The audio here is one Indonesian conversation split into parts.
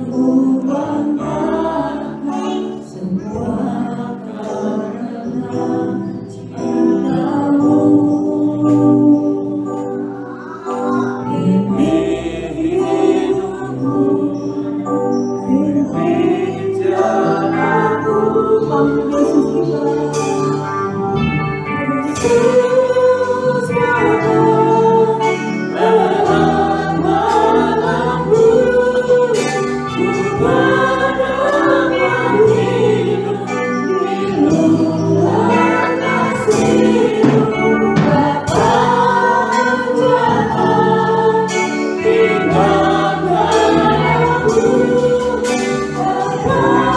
ku banggakan semua karena cintamu. Ini hidupku, ini jalanku. Yesus terang malamku, ku berdoa hidup di luar kasih-Mu. Bapa jalan, ingatkan aku, berdoa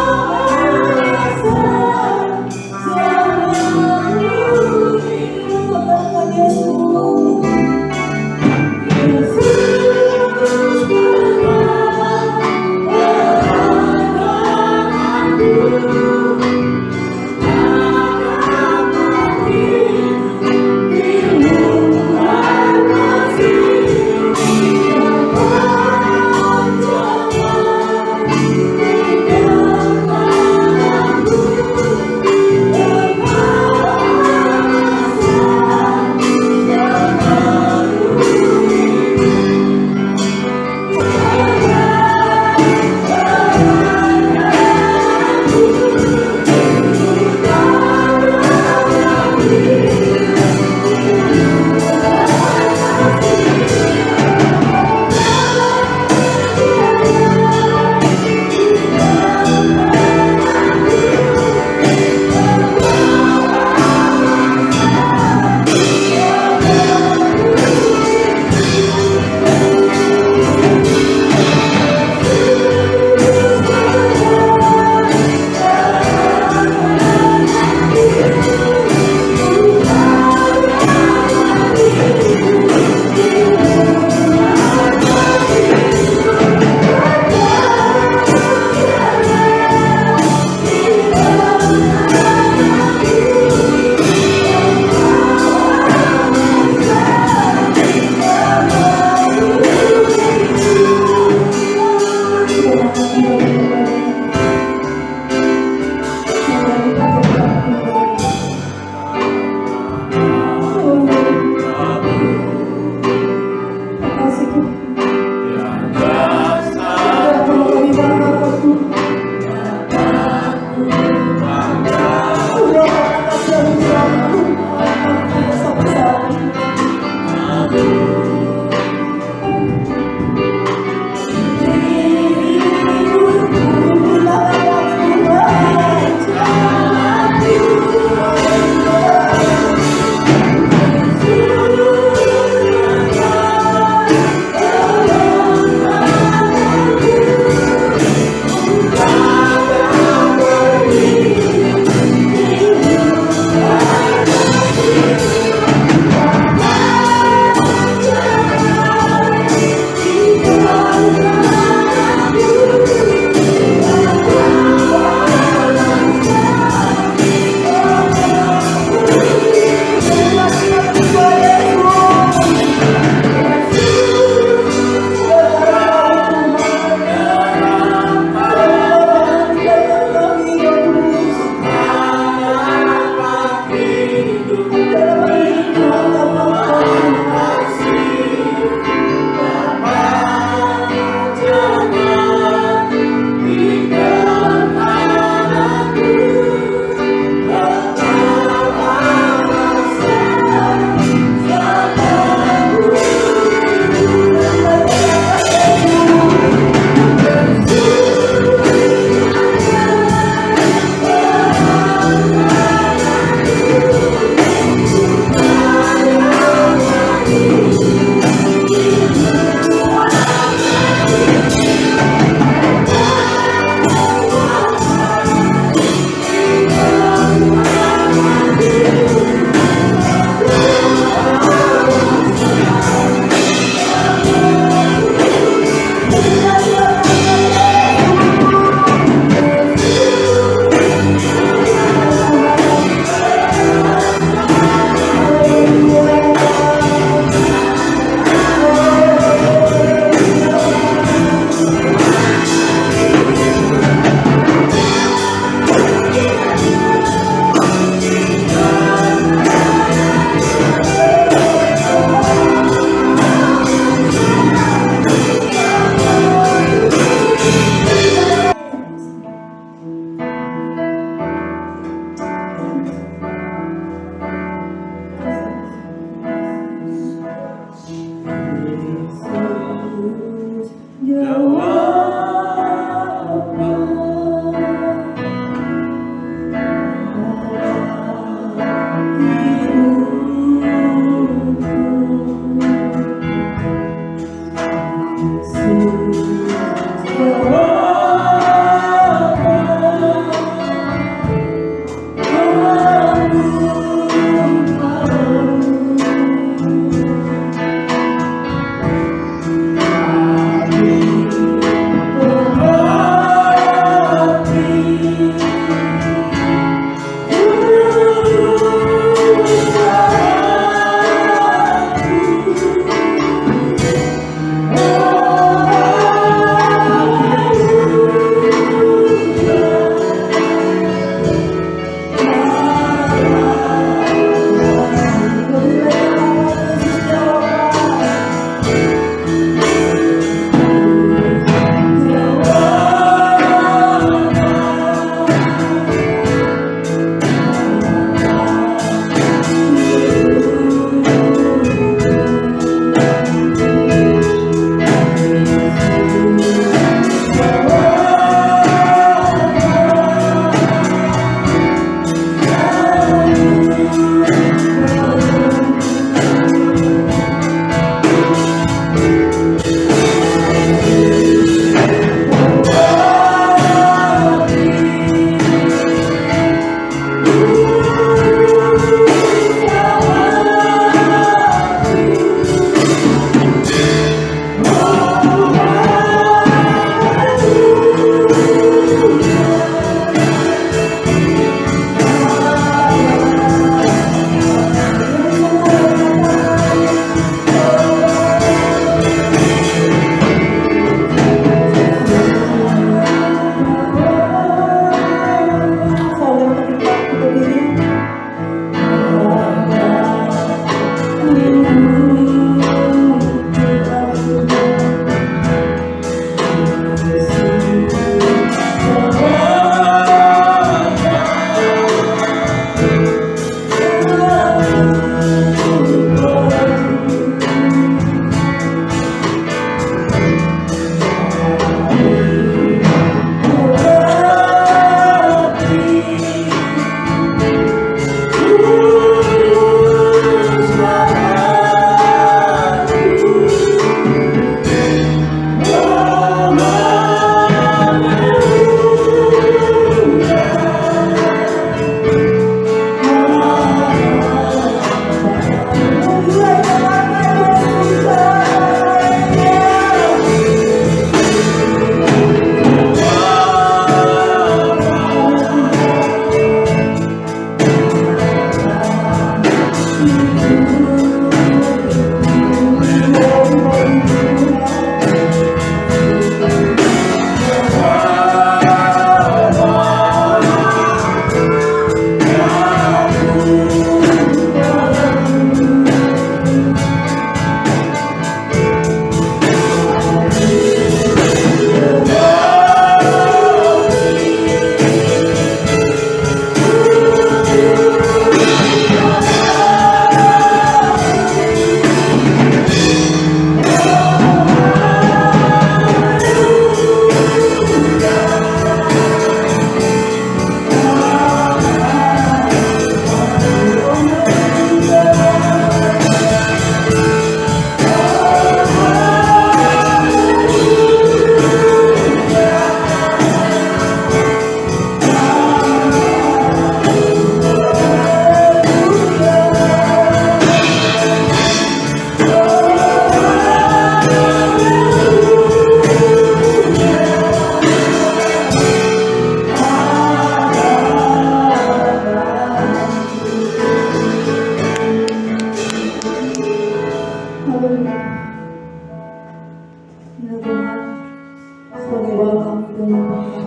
sebagai doa kami dalam Tuhan.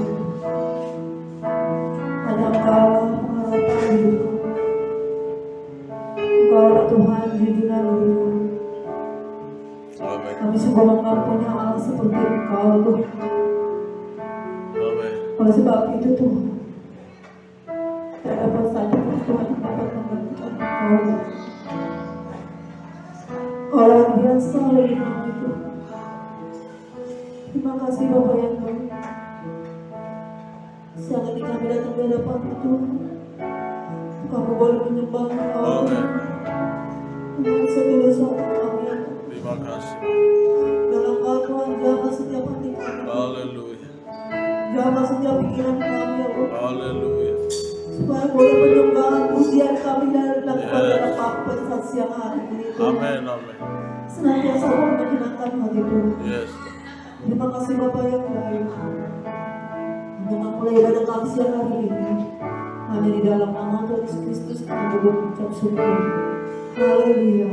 Hanya Engkau pengharapan hidupku. Engkau Tuhan di dunia ini. Amin. Kami sungguh mengampunya Allah seperti Engkau Tuhan. Amin. Oleh sebab itu Tuhan, tidak dapat saja Tuhan dapat menggantikan Engkau. Orang biasa lindung itu. Terima kasih Bapak yang baik. Siang ini kami datang di hadapan Tuhan. Kami boleh menyembah Engkau Amin. dengan setulus hati kami. Terima kasih. Dalam Engkau Tuhan, jaga setiap hati kami. Haleluya. Jaga setiap pikiran kami ya Allah. Haleluya. Supaya boleh menyembah pujian kami dan lakukan Yes. dalam apa saat siang hari ini Tuhan. Amin. Amin. Senantiasa boleh menyenangkan hati Tuhan. Yes. Terima kasih Bapak yang baik. Dengan mulai ibadah kami siang hari ini, hanya di dalam nama Tuhan Yesus Kristus kami berucap syukur. Haleluya.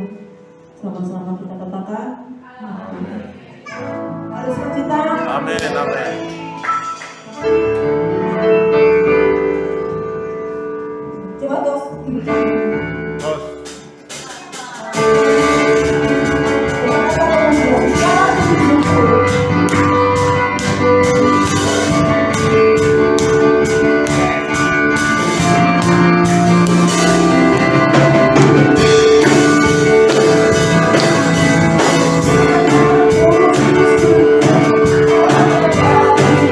Sama-sama kita katakan. Amin. Mari sukacita. Amin. Amin. Coba terus. Terus. Terima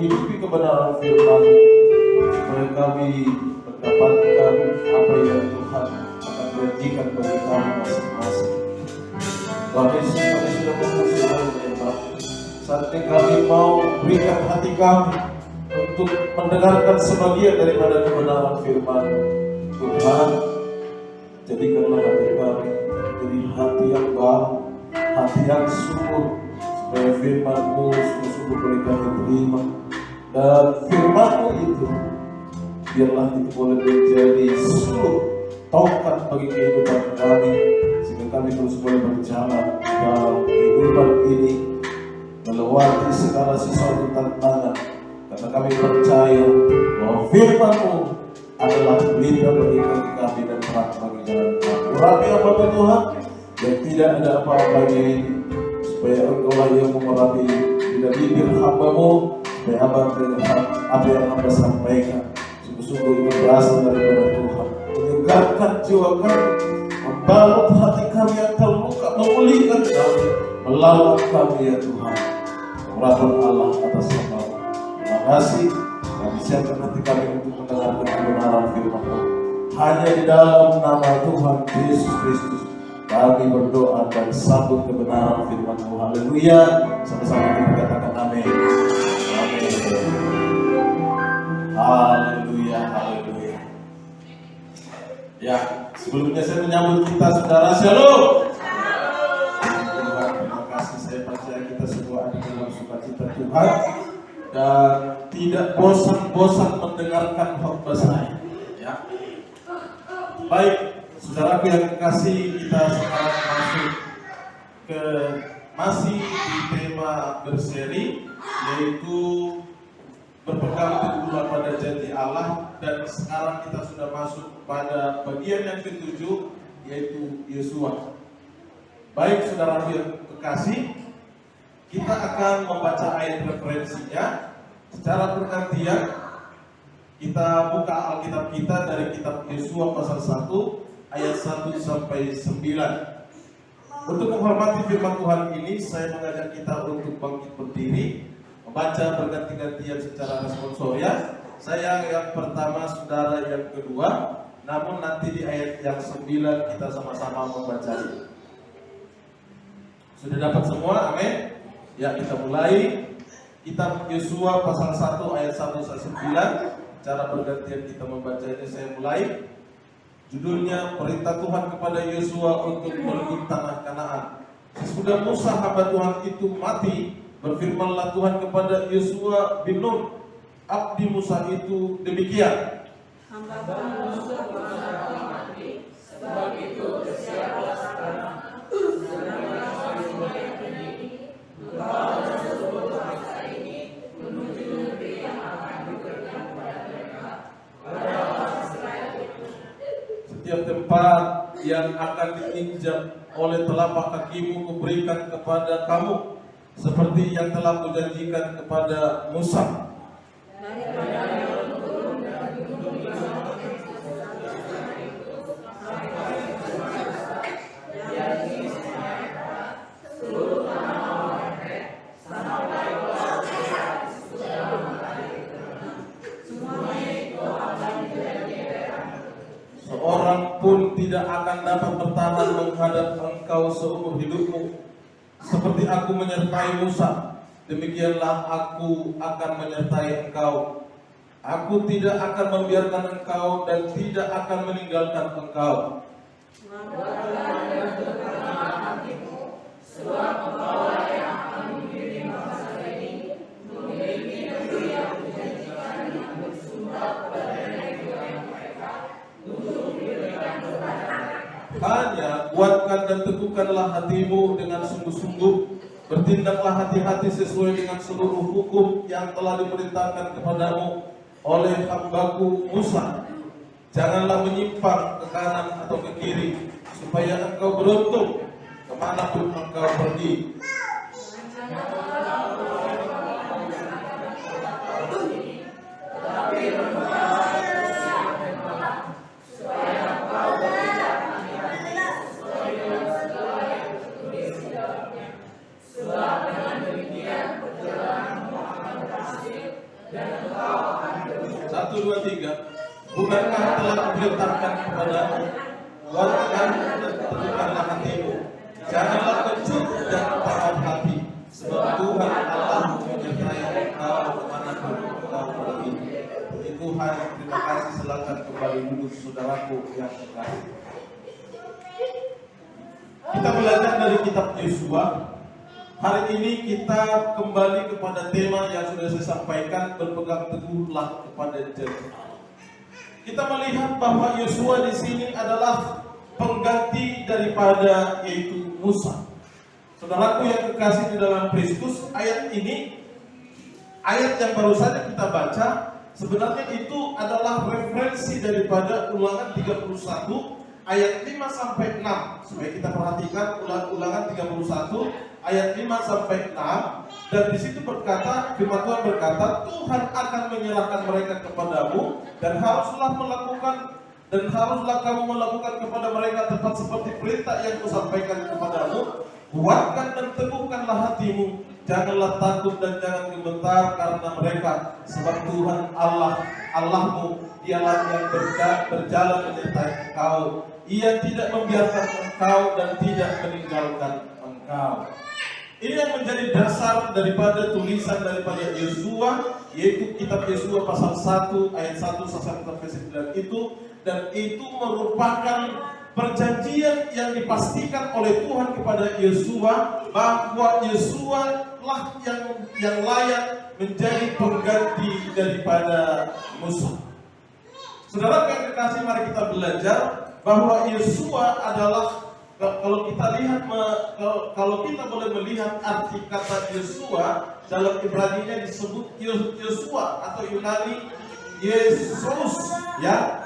menghidupi kebenaran firman, supaya kami mendapatkan apa yang Tuhan akan janjikan bagi kami masing-masing. Tuhan Yesus, kami sudah memuji dan menyembah. Saatnya kami mau berikan hati kami untuk mendengarkan sebagian daripada kebenaran firman Tuhan. Jadikanlah hati kami menjadi hati yang baru, hati yang sungguh, supaya firman-Mu sungguh-sungguh boleh kami terima. Dan firman-Mu itu biarlah itu boleh menjadi suluh tongkat bagi kehidupan kami, sehingga kami terus boleh berjalan dalam kehidupan ini melewati segala sesuatu tantangan, karena kami percaya bahwa firman-Mu adalah pelita bagi kaki kami dan terang bagi jalan kami. Urapi apa Tuhan yang tidak ada apa-apanya ini, supaya Engkau yang mengurapi tidak bibir hamba-Mu, supaya hamba mendengar apa yang hamba sampaikan sungguh-sungguh itu berasal daripada Tuhan, menyegarkan jiwa kami, membalut hati kami yang terluka, memulihkan kami, melawan kami ya Tuhan. Urapan Allah atas nama-Mu. Terima kasih. Kami siapkan hati kami untuk mendengarkan kebenaran firman-Mu. Hanya di dalam nama Tuhan Yesus Kristus kami berdoa dan sambut kebenaran firman-Mu. Haleluya. Sama-sama kita katakan amin. Amin. Haleluya, haleluya. Ya, sebelumnya saya menyambut kita saudara. Shalom. Tuhan, terima kasih. Saya percaya kita semua ada dalam sukacita Tuhan dan tidak bosan-bosan mendengarkan khotbah saya. Ya. Baik, saudaraku yang kekasih, kita sekarang masih di tema berseri, yaitu berpegang teguhlah pada janji Allah, dan sekarang kita sudah masuk pada bagian yang ketujuh, yaitu Yosua. Baik saudara yang kekasih, kita akan membaca ayat referensinya secara bergantian. Kita buka Alkitab kita dari kitab Yosua pasal 1 ayat 1 sampai 9. Untuk menghormati firman Tuhan ini, saya mengajak kita untuk bangkit berdiri, membaca berganti-gantian secara responsorial. Saya yang pertama, saudara yang kedua. Namun nanti di ayat yang 9 kita sama-sama membacanya. Sudah dapat semua? Amin. Ya, kita mulai. Kitab Yosua pasal 1 ayat 1 sampai 9. Cara bergantian kita membacanya. Saya mulai. Judulnya perintah Tuhan kepada Yosua untuk merebut tanah Kanaan. Sesudah Musa hamba Tuhan itu mati, berfirmanlah Tuhan kepada Yosua bin Nun, abdi Musa itu demikian. Hamba Tuhan Musa telah mati, sebab itu bersiaplah sekarang. Setiap tempat yang akan diinjak oleh telapak kakimu kuberikan kepada kamu, seperti yang telah kujanjikan kepada Musa. Seorang pun tidak akan dapat bertahan menghadap engkau seumur hidupmu. Seperti aku menyertai Musa, demikianlah aku akan menyertai engkau. Aku tidak akan membiarkan engkau dan tidak akan meninggalkan engkau. Sebab engkaulah yang akan mengirim bangsa ini memiliki negeri yang dijanjikan yang bersumber kepada nenek moyang mereka untuk diberikan kepada mereka. Hanya kuatkan dan teguhkanlah hatimu dengan sungguh-sungguh. Bertindaklah hati-hati sesuai dengan seluruh hukum yang telah diperintahkan kepadamu oleh hambaku Musa. Janganlah menyimpang ke kanan atau ke kiri, supaya engkau beruntung kemanapun engkau pergi. 1, 2, 3. Bukankah telah kuberitakan kepadamu, kuatkan dan teguhkanlah hatimu, janganlah kecut dan taat hati, sebab Tuhan Allah menyertai engkau kemanapun engkau pergi. Puji Tuhan, terima kasih. Silakan kembali duduk saudaraku yang terkasih. Kita belajar dari kitab Yosua. Hari ini kita kembali kepada tema yang sudah saya sampaikan, berpegang teguhlah kepada janji Allah. Kita melihat bahwa Yosua di sini adalah pengganti daripada yaitu Musa. Saudaraku yang kekasih di dalam Kristus, ayat ini, ayat yang baru saja kita baca, sebenarnya itu adalah referensi daripada Ulangan 31 ayat 5 sampai 6. Supaya kita perhatikan Ulangan 31 ayat 5 sampai 6, dan di situ berkata, firman Tuhan berkata, Tuhan akan menyerahkan mereka kepadamu dan haruslah kamu melakukan kepada mereka tepat seperti perintah yang kusampaikan kepadamu. Kuatkan dan teguhkanlah hatimu, janganlah takut dan jangan gemetar karena mereka, sebab Tuhan Allahmu dialah yang berjalan menyertai engkau. Ia tidak membiarkan engkau dan tidak meninggalkan engkau. Ini yang menjadi dasar daripada tulisan daripada Yosua, yaitu kitab Yosua pasal 1 ayat 1 sampai 9 itu, dan itu merupakan perjanjian yang dipastikan oleh Tuhan kepada Yosua bahwa Yosua lah yang layak menjadi pengganti daripada Musa. Saudara yang kekasih, mari kita belajar bahwa Yosua adalah, kalau kita boleh melihat arti kata Yosua, dalam Ibrani-nya disebut Yosua atau Yunani Yesus, ya.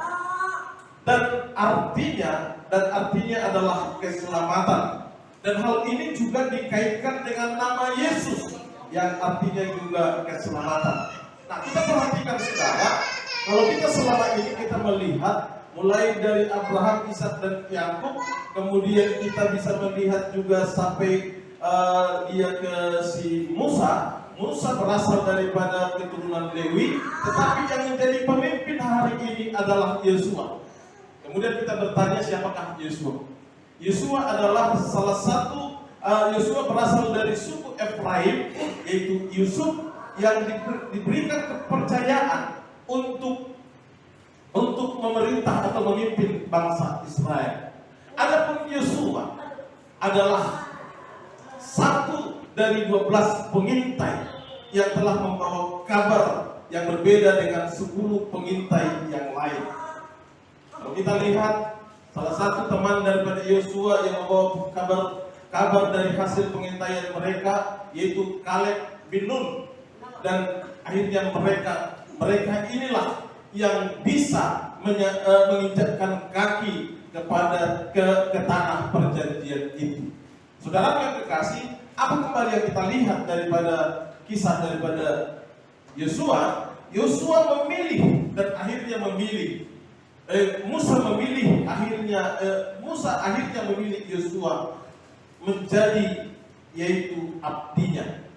Dan artinya adalah keselamatan. Dan hal ini juga dikaitkan dengan nama Yesus yang artinya juga keselamatan. Nah, kita perhatikan saudara, kalau kita selama ini kita melihat mulai dari Abraham, Ishak dan Yakub, kemudian kita bisa melihat juga sampai dia ke si Musa. Musa berasal daripada keturunan Lewi, tetapi yang menjadi pemimpin hari ini adalah Yosua. Kemudian kita bertanya, siapakah Yosua? Yosua adalah salah satu, Yosua berasal dari suku Efraim, yaitu Yusuf, yang diberikan kepercayaan untuk memerintah atau memimpin bangsa Israel. Adapun Yosua adalah satu dari 12 pengintai yang telah membawa kabar yang berbeda dengan 10 pengintai yang lain. Kalau kita lihat, salah satu teman daripada Yosua yang membawa kabar dari hasil pengintaian mereka, yaitu Kaleb bin Nun, dan akhirnya mereka inilah yang bisa menginjakkan kaki ke tanah perjanjian itu. Saudara yang kekasih, apa kembali yang kita lihat daripada kisah daripada Yosua? Yosua memilih dan akhirnya memilih. Musa akhirnya memilih Yosua menjadi yaitu abdinya.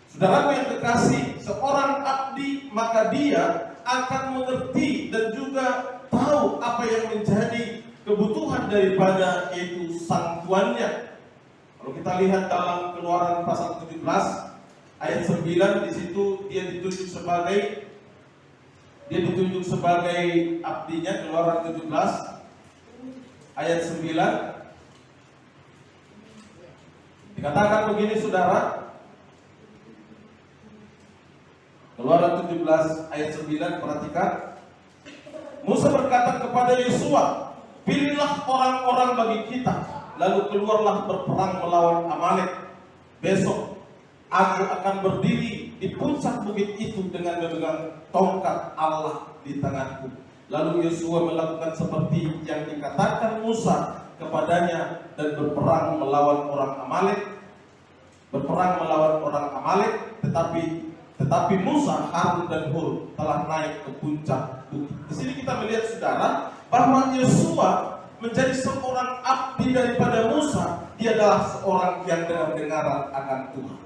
Saudaraku yang kekasih, seorang abdi maka dia akan mengerti dan juga tahu apa yang menjadi kebutuhan daripada yaitu sang tuannya. Kalau kita lihat dalam Keluaran pasal 17 ayat 9, di situ dia ditunjuk sebagai abdinya. Keluaran 17 ayat 9 dikatakan begini, saudara. Keluaran 17 ayat 9, perhatikan. Musa berkata kepada Yosua, pilihlah orang-orang bagi kita, lalu keluarlah berperang melawan Amalek. Besok aku akan berdiri di puncak bukit itu dengan memegang tongkat Allah di tanganku. Lalu Yosua melakukan seperti yang dikatakan Musa kepadanya dan berperang melawan orang Amalek. Tetapi Musa, Harun dan Hur telah naik ke puncak bukit. Di sini kita melihat, saudara, bahwa Yosua menjadi seorang abdi daripada Musa. Dia adalah seorang yang dengar-dengaran akan Tuhan.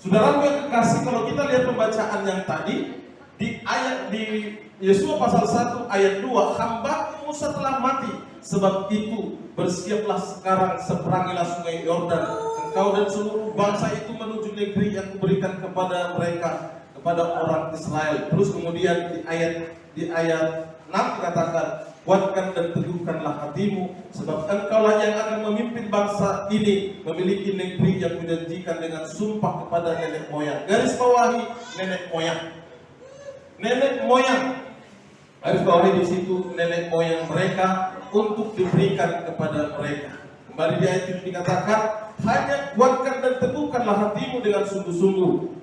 Saudaraku yang kekasih, kalau kita lihat pembacaan yang tadi di Yesua pasal 1 ayat 2, hamba Musa telah mati, sebab itu bersiaplah sekarang, seberangilah sungai Yordan, engkau dan seluruh bangsa itu menuju negeri yang kuberikan kepada mereka, kepada orang Israel. Terus kemudian di ayat 6 dikatakan, kuatkan dan teguhkanlah hatimu, sebab engkaulah yang akan memimpin bangsa ini memiliki negeri yang kujanjikan dengan sumpah kepada nenek moyang. Garis bawahi nenek moyang. Nenek moyang. Garis bawahi di situ nenek moyang mereka untuk diberikan kepada mereka. Kembali di ayat itu dikatakan, hanya kuatkan dan teguhkanlah hatimu dengan sungguh-sungguh,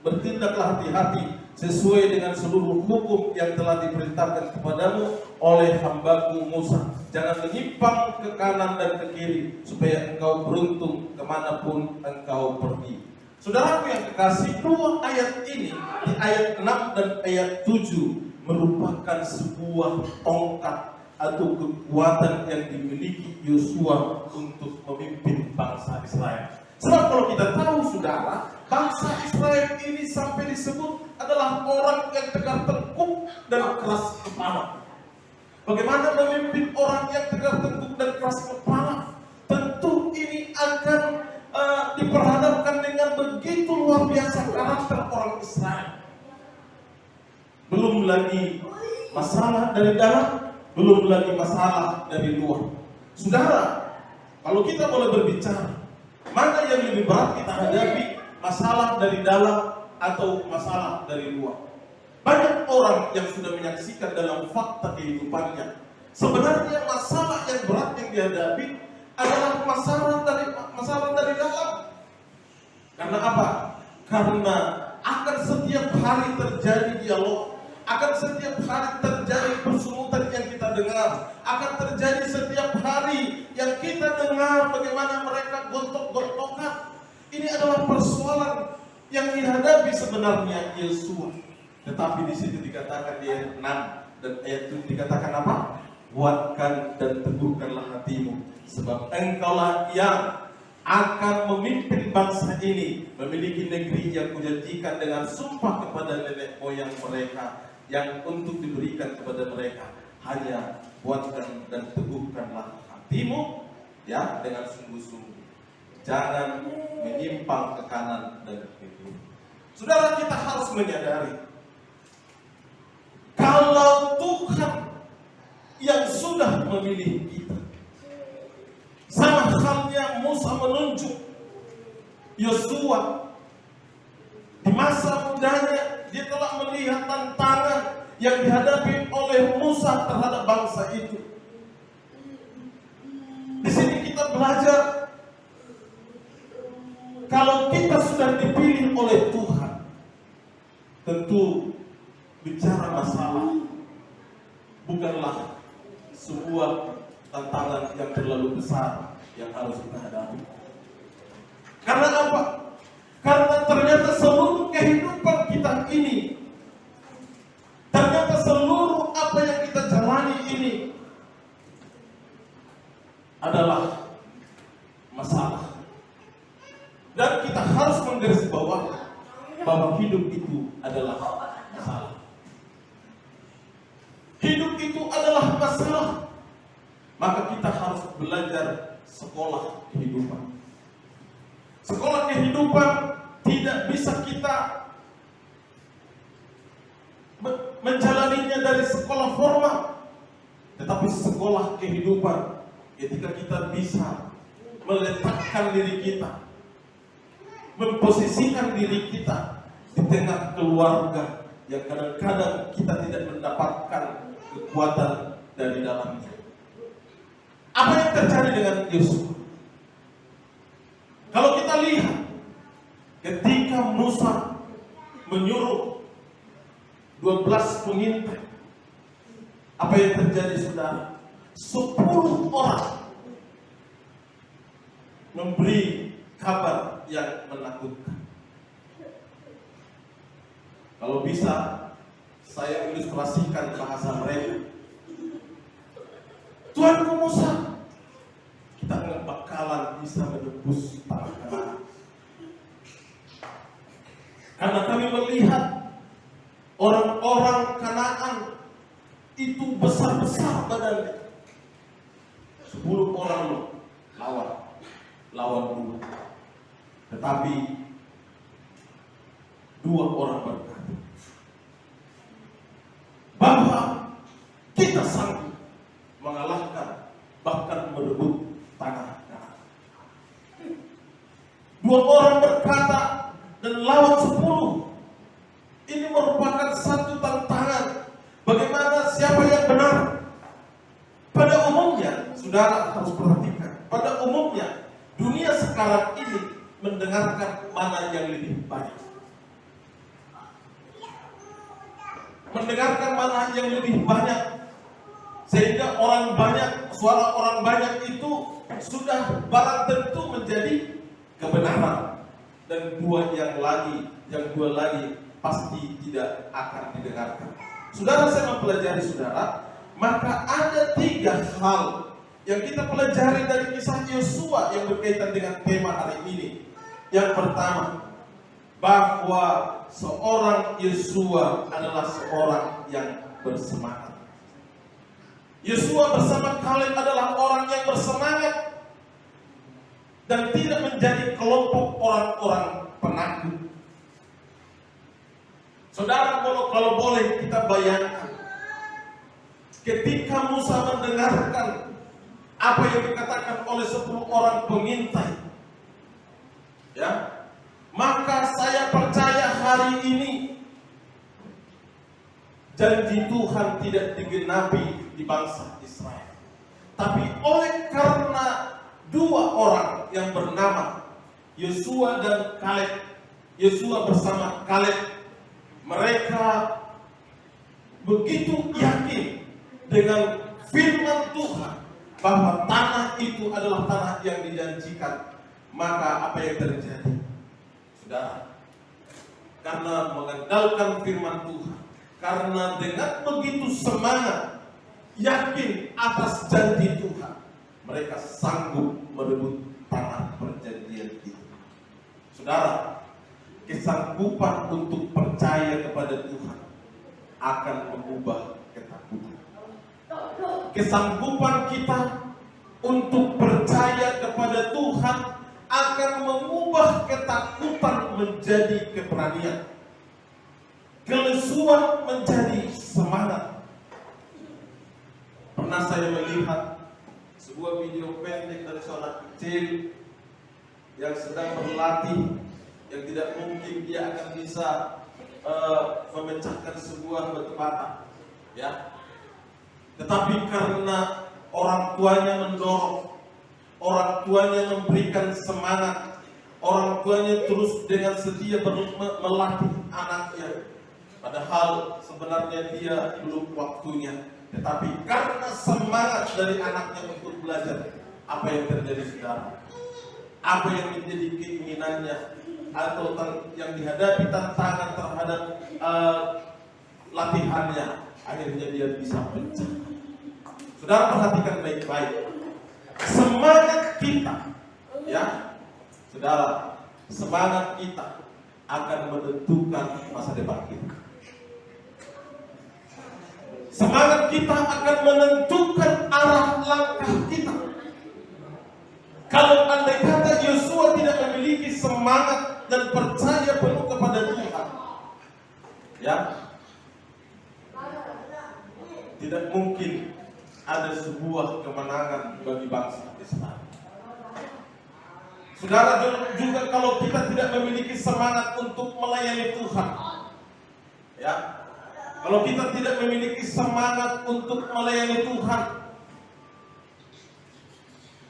bertindaklah hati-hati sesuai dengan seluruh hukum yang telah diperintahkan kepadamu oleh hambaku Musa. Jangan menyimpang ke kanan dan ke kiri, supaya engkau beruntung kemanapun engkau pergi. Saudaraku yang kekasih, dua ayat ini, di ayat 6 dan ayat 7, merupakan sebuah tongkat atau kekuatan yang dimiliki Yosua untuk memimpin bangsa Israel. Sebab kalau kita tahu, saudara, bangsa Israel ini sampai disebut adalah orang yang tegar tengkuk dan keras kepala. Bagaimana memimpin orang yang tegar tengkuk dan keras kepala? Tentu ini akan diperhadapkan dengan begitu luar biasa karakter orang Israel. Belum lagi masalah dari dalam, belum lagi masalah dari luar. Saudara, kalau kita boleh berbicara, mana yang lebih berat kita hadapi, masalah dari dalam atau masalah dari luar? Banyak orang yang sudah menyaksikan dalam fakta kehidupannya, sebenarnya masalah yang berat yang dihadapi adalah masalah dari dalam. Karena apa? Karena akan setiap hari terjadi dialog, akan setiap hari terjadi persungutan yang kita dengar, akan terjadi setiap hari yang kita dengar bagaimana mereka gontok-gontokan. Ini adalah persoalan yang dihadapi sebenarnya Yosua. Tetapi di situ dikatakan di ayat 6 dan ayat 7 dikatakan apa? Kuatkan dan teguhkanlah hatimu, sebab engkaulah yang akan memimpin bangsa ini memiliki negeri yang kujanjikan dengan sumpah kepada nenek moyang mereka, yang untuk diberikan kepada mereka. Hanya kuatkan dan teguhkanlah hatimu, ya, dengan sungguh-sungguh. Jangan menyimpang ke kanan dan ke kiri. Saudara, kita harus menyadari, kalau Tuhan yang sudah memilih kita, sama halnya Musa menunjuk Yosua di masa mudanya, dia telah melihat tantangan yang dihadapi oleh Musa terhadap bangsa itu. Di sini kita belajar, kalau kita sudah dipilih oleh Tuhan, tentu bicara masalah bukanlah sebuah tantangan yang terlalu besar yang harus kita hadapi. Karena apa? Karena ternyata seluruh kehidupan kita ini, ternyata seluruh apa yang kita jalani ini adalah masalah. Dan kita harus menggarisbawahi bahwa hidup itu adalah masalah. Hidup itu adalah masalah. Maka kita harus belajar sekolah kehidupan. Sekolah kehidupan tidak bisa kita menjalaninya dari sekolah formal, tetapi sekolah kehidupan ketika kita bisa meletakkan diri kita, memposisikan diri kita di tengah keluarga yang kadang-kadang kita tidak mendapatkan kekuatan dari dalamnya. Apa yang terjadi dengan Yosua? Kalau kita lihat, ketika Musa menyuruh 12 pengintai, apa yang terjadi, saudara? 10 orang memberi kabar yang menakutkan. Kalau bisa, saya ilustrasikan bahasa mereka. Tuanku Musa, kita nggak bakalan bisa menembus tanah Kanaan. Karena kami melihat orang-orang Kanaan itu besar-besar badannya. 10 orang lawan 2. Tetapi 2 orang berkata bahwa kita sanggup mengalahkan, bahkan merebut tanah Kanaan. 2 orang berkata dan lawan 10. Ini merupakan satu tantangan. Bagaimana siapa yang benar? Pada umumnya, saudara harus perhatikan. Pada umumnya, dunia sekarang ini mendengarkan mana yang lebih banyak. Mendengarkan mana yang lebih banyak. Sehingga orang banyak, suara orang banyak itu sudah barang tentu menjadi kebenaran. Dan dua lagi pasti tidak akan didengarkan. Saudara, saya mempelajari saudara, maka ada 3 hal yang kita pelajari dari kisah Yosua yang berkaitan dengan tema hari ini. Yang pertama, bahwa seorang Yosua adalah seorang yang bersemangat. Yosua bersama Kaleb adalah orang yang bersemangat dan tidak menjadi kelompok orang-orang penakut. Saudara, kalau boleh kita bayangkan, ketika Musa mendengarkan apa yang dikatakan oleh 10 orang pengintai, ya, maka saya percaya hari ini janji Tuhan tidak digenapi di bangsa Israel. Tapi oleh karena 2 orang yang bernama Yosua dan Kaleb, Yosua bersama Kaleb, mereka begitu yakin dengan firman Tuhan bahwa tanah itu adalah tanah yang dijanjikan. Maka apa yang terjadi? Saudara, karena mengandalkan firman Tuhan, karena dengan begitu semangat, yakin atas janji Tuhan, mereka sanggup merebut tanah perjanjian itu. Saudara, kesanggupan untuk percaya kepada Tuhan akan mengubah ketakutan. Kesanggupan kita untuk percaya kepada Tuhan akan mengubah ketakutan menjadi keberanian, kelesuan menjadi semangat. Pernah saya melihat sebuah video pendek dari seorang kecil yang sedang berlatih, yang tidak mungkin dia akan bisa memecahkan sebuah batu bata, ya. Tetapi karena orang tuanya mendorong, orang tuanya memberikan semangat, orang tuanya terus dengan setia melatih anaknya, padahal sebenarnya dia belum waktunya. Tetapi karena semangat dari anaknya untuk belajar, apa yang terjadi sekarang? Apa yang menjadi keinginannya atau yang dihadapi tantangan terhadap latihannya, akhirnya dia bisa pecah. Saudara, perhatikan baik-baik. Semangat kita, ya, saudara, semangat kita akan menentukan masa depan kita. Semangat kita akan menentukan arah langkah kita. Kalau andai kata Yosua tidak memiliki semangat dan percaya penuh kepada Tuhan, ya, tidak mungkin ada sebuah kemenangan bagi bangsa Israel. Saudara, juga kalau kita tidak memiliki semangat untuk melayani Tuhan, ya, kalau kita tidak memiliki semangat untuk melayani Tuhan,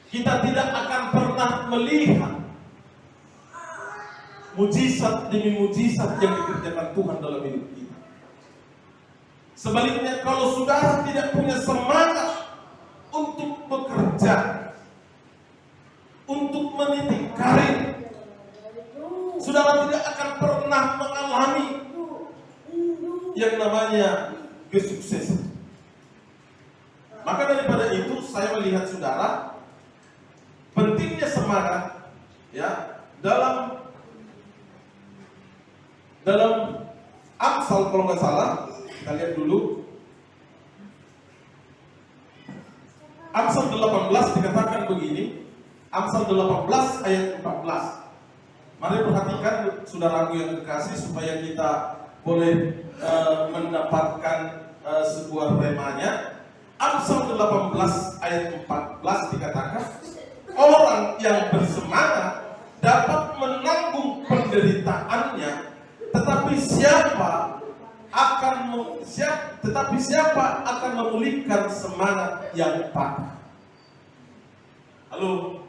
kita tidak akan pernah melihat mujizat demi mujizat yang dikerjakan Tuhan dalam hidup kita. Sebaliknya, kalau saudara tidak punya semangat untuk bekerja, untuk meniti karir, saudara tidak akan pernah mengalami yang namanya kesuksesan. Maka daripada itu, saya melihat saudara, bersemangat, ya, dalam Amsal kalau nggak salah, kita lihat dulu. Amsal 18 dikatakan begini. Amsal 18 ayat 14. Mari perhatikan saudaraku yang kekasih supaya kita boleh mendapatkan sebuah remanya. Amsal 18 ayat 14 dikatakan, orang yang bersemangat dapat menanggung penderitaannya, tetapi siapa akan memulihkan semangat yang patah? Halo.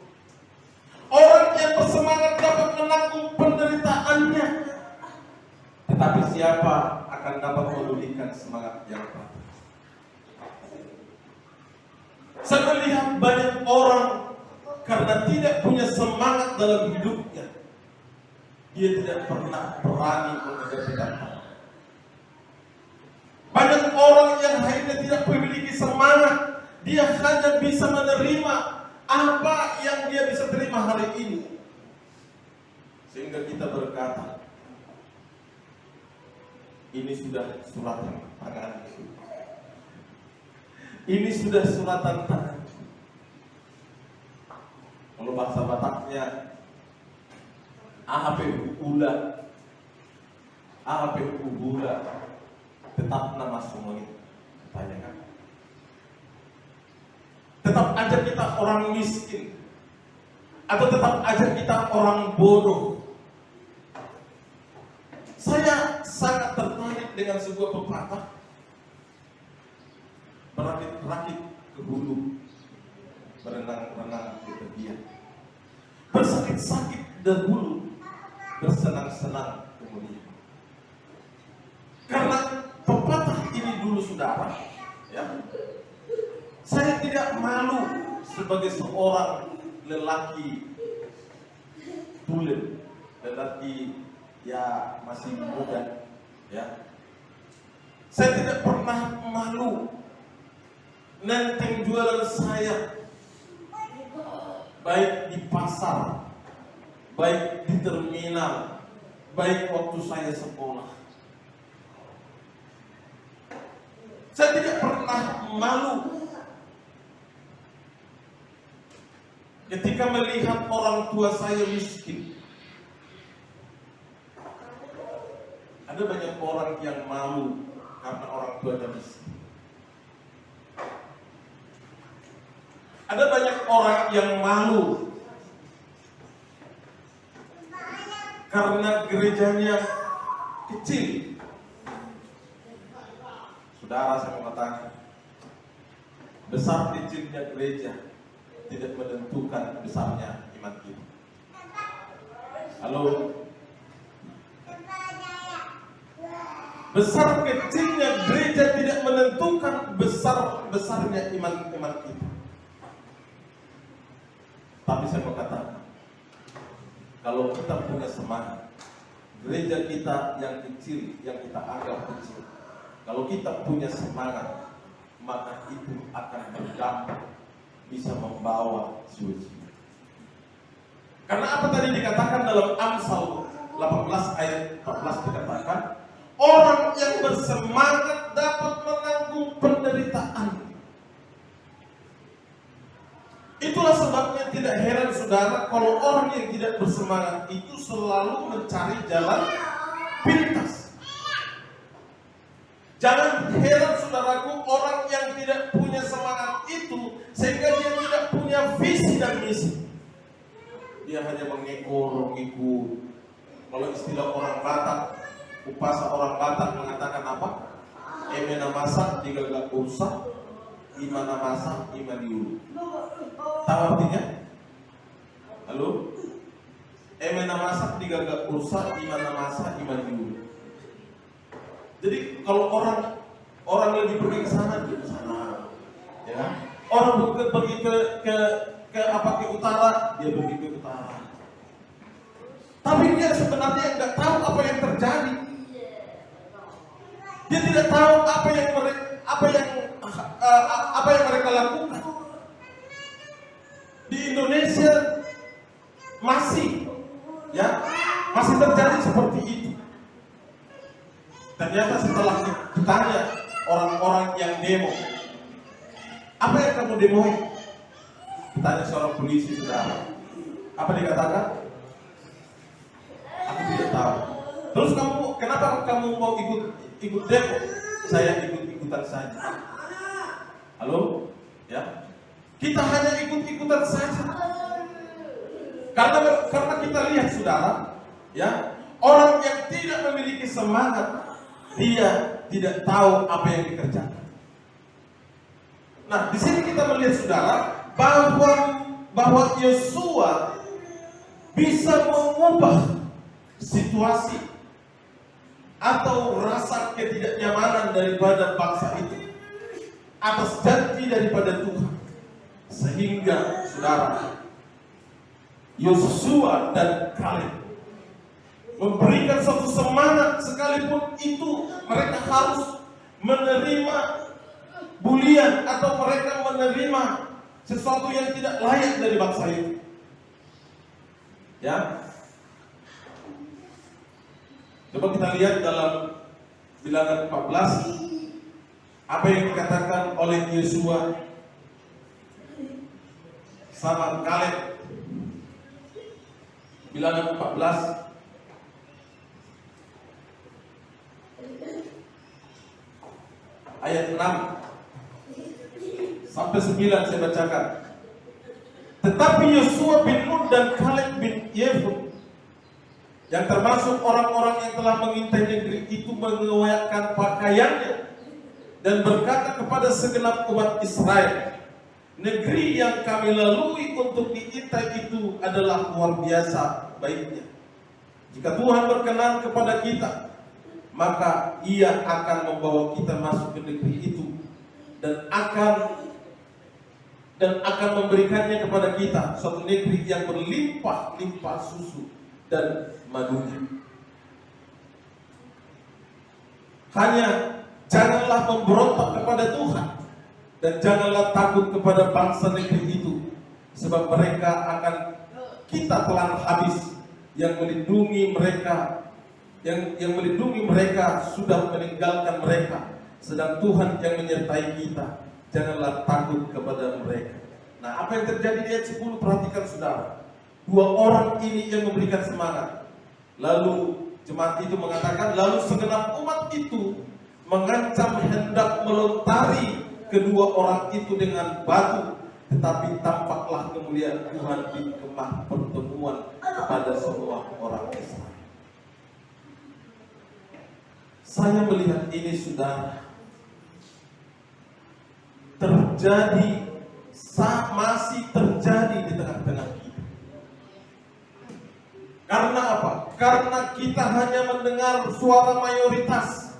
Orang yang bersemangat dapat menanggung penderitaannya, tetapi siapa akan dapat memulihkan semangat yang patah? Saya melihat banyak orang karena tidak punya semangat dalam hidupnya, dia tidak pernah berani menghadapi tantangan. Banyak orang yang akhirnya tidak memiliki semangat, dia hanya bisa menerima apa yang dia bisa terima hari ini. Sehingga kita berkata, ini sudah suratan tangan. Ini sudah suratan tangan. Kalau bahasa Bataknya, AHP ula, tetap nama semuanya. Tanyakan. Tetap aja kita orang miskin, atau tetap aja kita orang bodoh. Saya sangat tertarik dengan sebuah pepatah, berakit-rakit ke hulu, berenang-renang di tepian, bersakit-sakit dahulu, bersenang-senang kemudian. Karena pepatah ini dulu saudara, ya, saya tidak malu sebagai seorang lelaki tulen, lelaki ya masih muda, ya. Saya tidak pernah malu nenteng jualan saya, baik di pasar, baik di terminal, baik waktu saya sekolah. Saya tidak pernah malu ketika melihat orang tua saya miskin. Ada banyak orang yang malu karena orang tuanya miskin. Ada banyak orang yang malu karena gerejanya kecil. Saudara, saya mengatakan, besar kecilnya gereja tidak menentukan besarnya iman kita. Halo. Besar kecilnya gereja tidak menentukan besarnya iman kita. Tapi saya mau katakan, kalau kita punya semangat, gereja kita yang kecil, yang kita anggap kecil, kalau kita punya semangat, maka itu akan berdampak, bisa membawa sujud. Karena apa tadi dikatakan dalam Amsal 18 ayat 14 dikatakan, orang yang bersemangat dapat menanggung penderitaan. Itulah sebabnya tidak heran saudara kalau orang yang tidak bersemangat itu selalu mencari jalan pintas. Jangan heran saudaraku, orang yang tidak punya semangat itu sehingga dia tidak punya visi dan misi. Dia hanya mengikut. Kalau istilah orang Batak, upasa orang Batak mengatakan apa? Emena masak digagak usah, imana masak iman diulu. Tahu artinya? Halo? Emena masak digagak usah, imana masak iman diulu. Jadi kalau orang lagi pergi ke sana, dia ke sana, ya. Orang pergi ke utara, dia pergi ke utara. Tapi dia sebenarnya nggak tahu apa yang terjadi. Dia tidak tahu apa yang mereka lakukan. Di Indonesia masih terjadi seperti itu. Ternyata setelah ditanya orang-orang yang demo, apa yang kamu demoin? Ditanya seorang polisi, saudara, apa dikatakan? Aku tidak tahu. Terus kenapa kamu mau ikut demo? Saya ikut-ikutan saja. Halo? Ya. Kita hanya ikut-ikutan saja. Karena kita lihat, saudara, ya, orang yang tidak memiliki semangat, dia tidak tahu apa yang dikerjakan. Nah, di sini kita melihat, saudara, bahwa Yosua bisa mengubah situasi atau rasa ketidaknyamanan daripada bangsa itu atas janji daripada Tuhan, sehingga, saudara, Yosua dan Kaleb memberikan suatu semangat, sekalipun itu mereka harus menerima bulian atau mereka menerima sesuatu yang tidak layak dari bangsa itu. Ya. Coba kita lihat dalam Bilangan 14 apa yang dikatakan oleh Yosua sama Kaleb. Bilangan 14 ayat 6 sampai 9 saya bacakan. Tetapi Yosua bin Nun dan Kaleb bin Yefun, yang termasuk orang-orang yang telah mengintai negeri itu, mengoyakkan pakaiannya dan berkata kepada segenap umat Israel, negeri yang kami lalui untuk diintai itu adalah luar biasa baiknya. Jika Tuhan berkenan kepada kita, maka Ia akan membawa kita masuk ke negeri itu dan akan memberikannya kepada kita, suatu negeri yang berlimpah-limpah susu dan madunya. Hanya janganlah memberontak kepada Tuhan dan janganlah takut kepada bangsa negeri itu, sebab mereka akan kita telan habis. Yang melindungi mereka sudah meninggalkan mereka, sedang Tuhan yang menyertai kita. Janganlah takut kepada mereka. Nah, apa yang terjadi di ayat 10, perhatikan, saudara. Dua orang ini yang memberikan semangat. Lalu jemaat itu mengatakan, lalu segenap umat itu mengancam hendak melontari kedua orang itu dengan batu, tetapi tampaklah kemuliaan Tuhan di kemah pertemuan kepada semua orang Israel. Saya melihat ini, saudara, masih terjadi di tengah-tengah kita. Karena apa? Karena kita hanya mendengar suara mayoritas,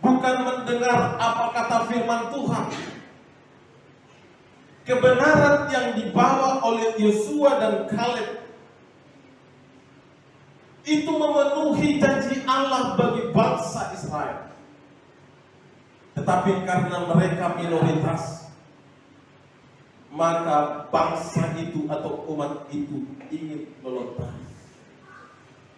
bukan mendengar apa kata firman Tuhan. Kebenaran yang dibawa oleh Yosua dan Kaleb itu memenuhi janji Allah bagi bangsa Israel. Tetapi karena mereka minoritas, maka bangsa itu atau umat itu ingin melontari.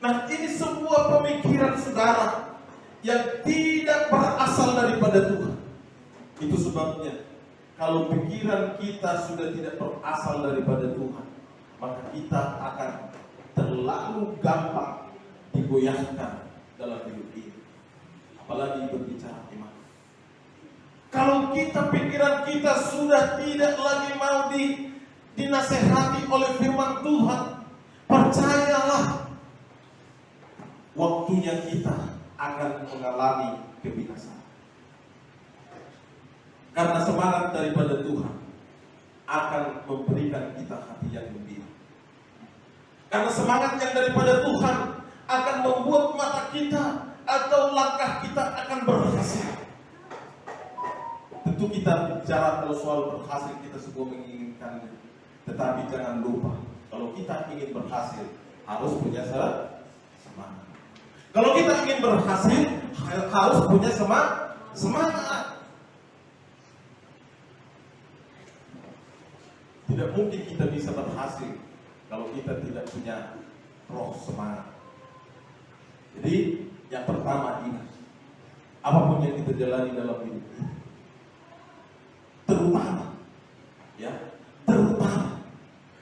Nah, ini sebuah pemikiran, saudara, yang tidak berasal daripada Tuhan. Itu sebabnya kalau pikiran kita sudah tidak berasal daripada Tuhan, maka kita akan terlalu gampang digoyahkan dalam hidup ini, apalagi berbicara iman. Kalau pikiran kita sudah tidak lagi mau dinasehati oleh firman Tuhan, percayalah, waktunya kita akan mengalami kebinasaan. Karena semangat daripada Tuhan akan memberikan kita hati yang gembira. Karena semangat yang daripada Tuhan akan membuat mata kita atau langkah kita akan berhasil. Tentu kita bicara kalau soal berhasil, kita semua menginginkannya. Tetapi jangan lupa, kalau kita ingin berhasil, harus punya semangat. Kalau kita ingin berhasil, harus punya semangat. Tidak mungkin kita bisa berhasil kalau kita tidak punya roh semangat. Jadi yang pertama ingat, apapun yang kita jalani dalam hidup ini, terutama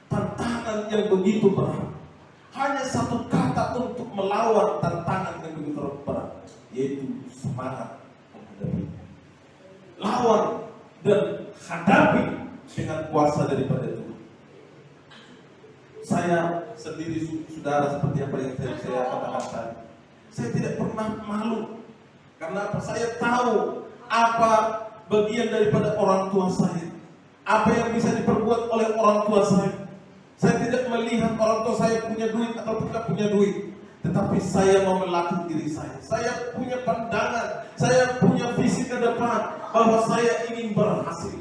tantangan yang begitu berat, hanya satu kata untuk melawan tantangan yang begitu berat, yaitu semangat menghadapi. Lawan dan hadapi dengan kuasa daripada Tuhan. Saya sendiri, saudara, seperti apa yang saya katakan tadi, saya tidak pernah malu. Karena apa? Saya tahu apa bagian daripada orang tua saya, apa yang bisa diperbuat oleh orang tua saya. Saya tidak melihat orang tua saya punya duit atau tidak punya duit, tetapi saya mau melatih diri saya. Saya punya pandangan, saya punya visi ke depan bahwa saya ingin berhasil.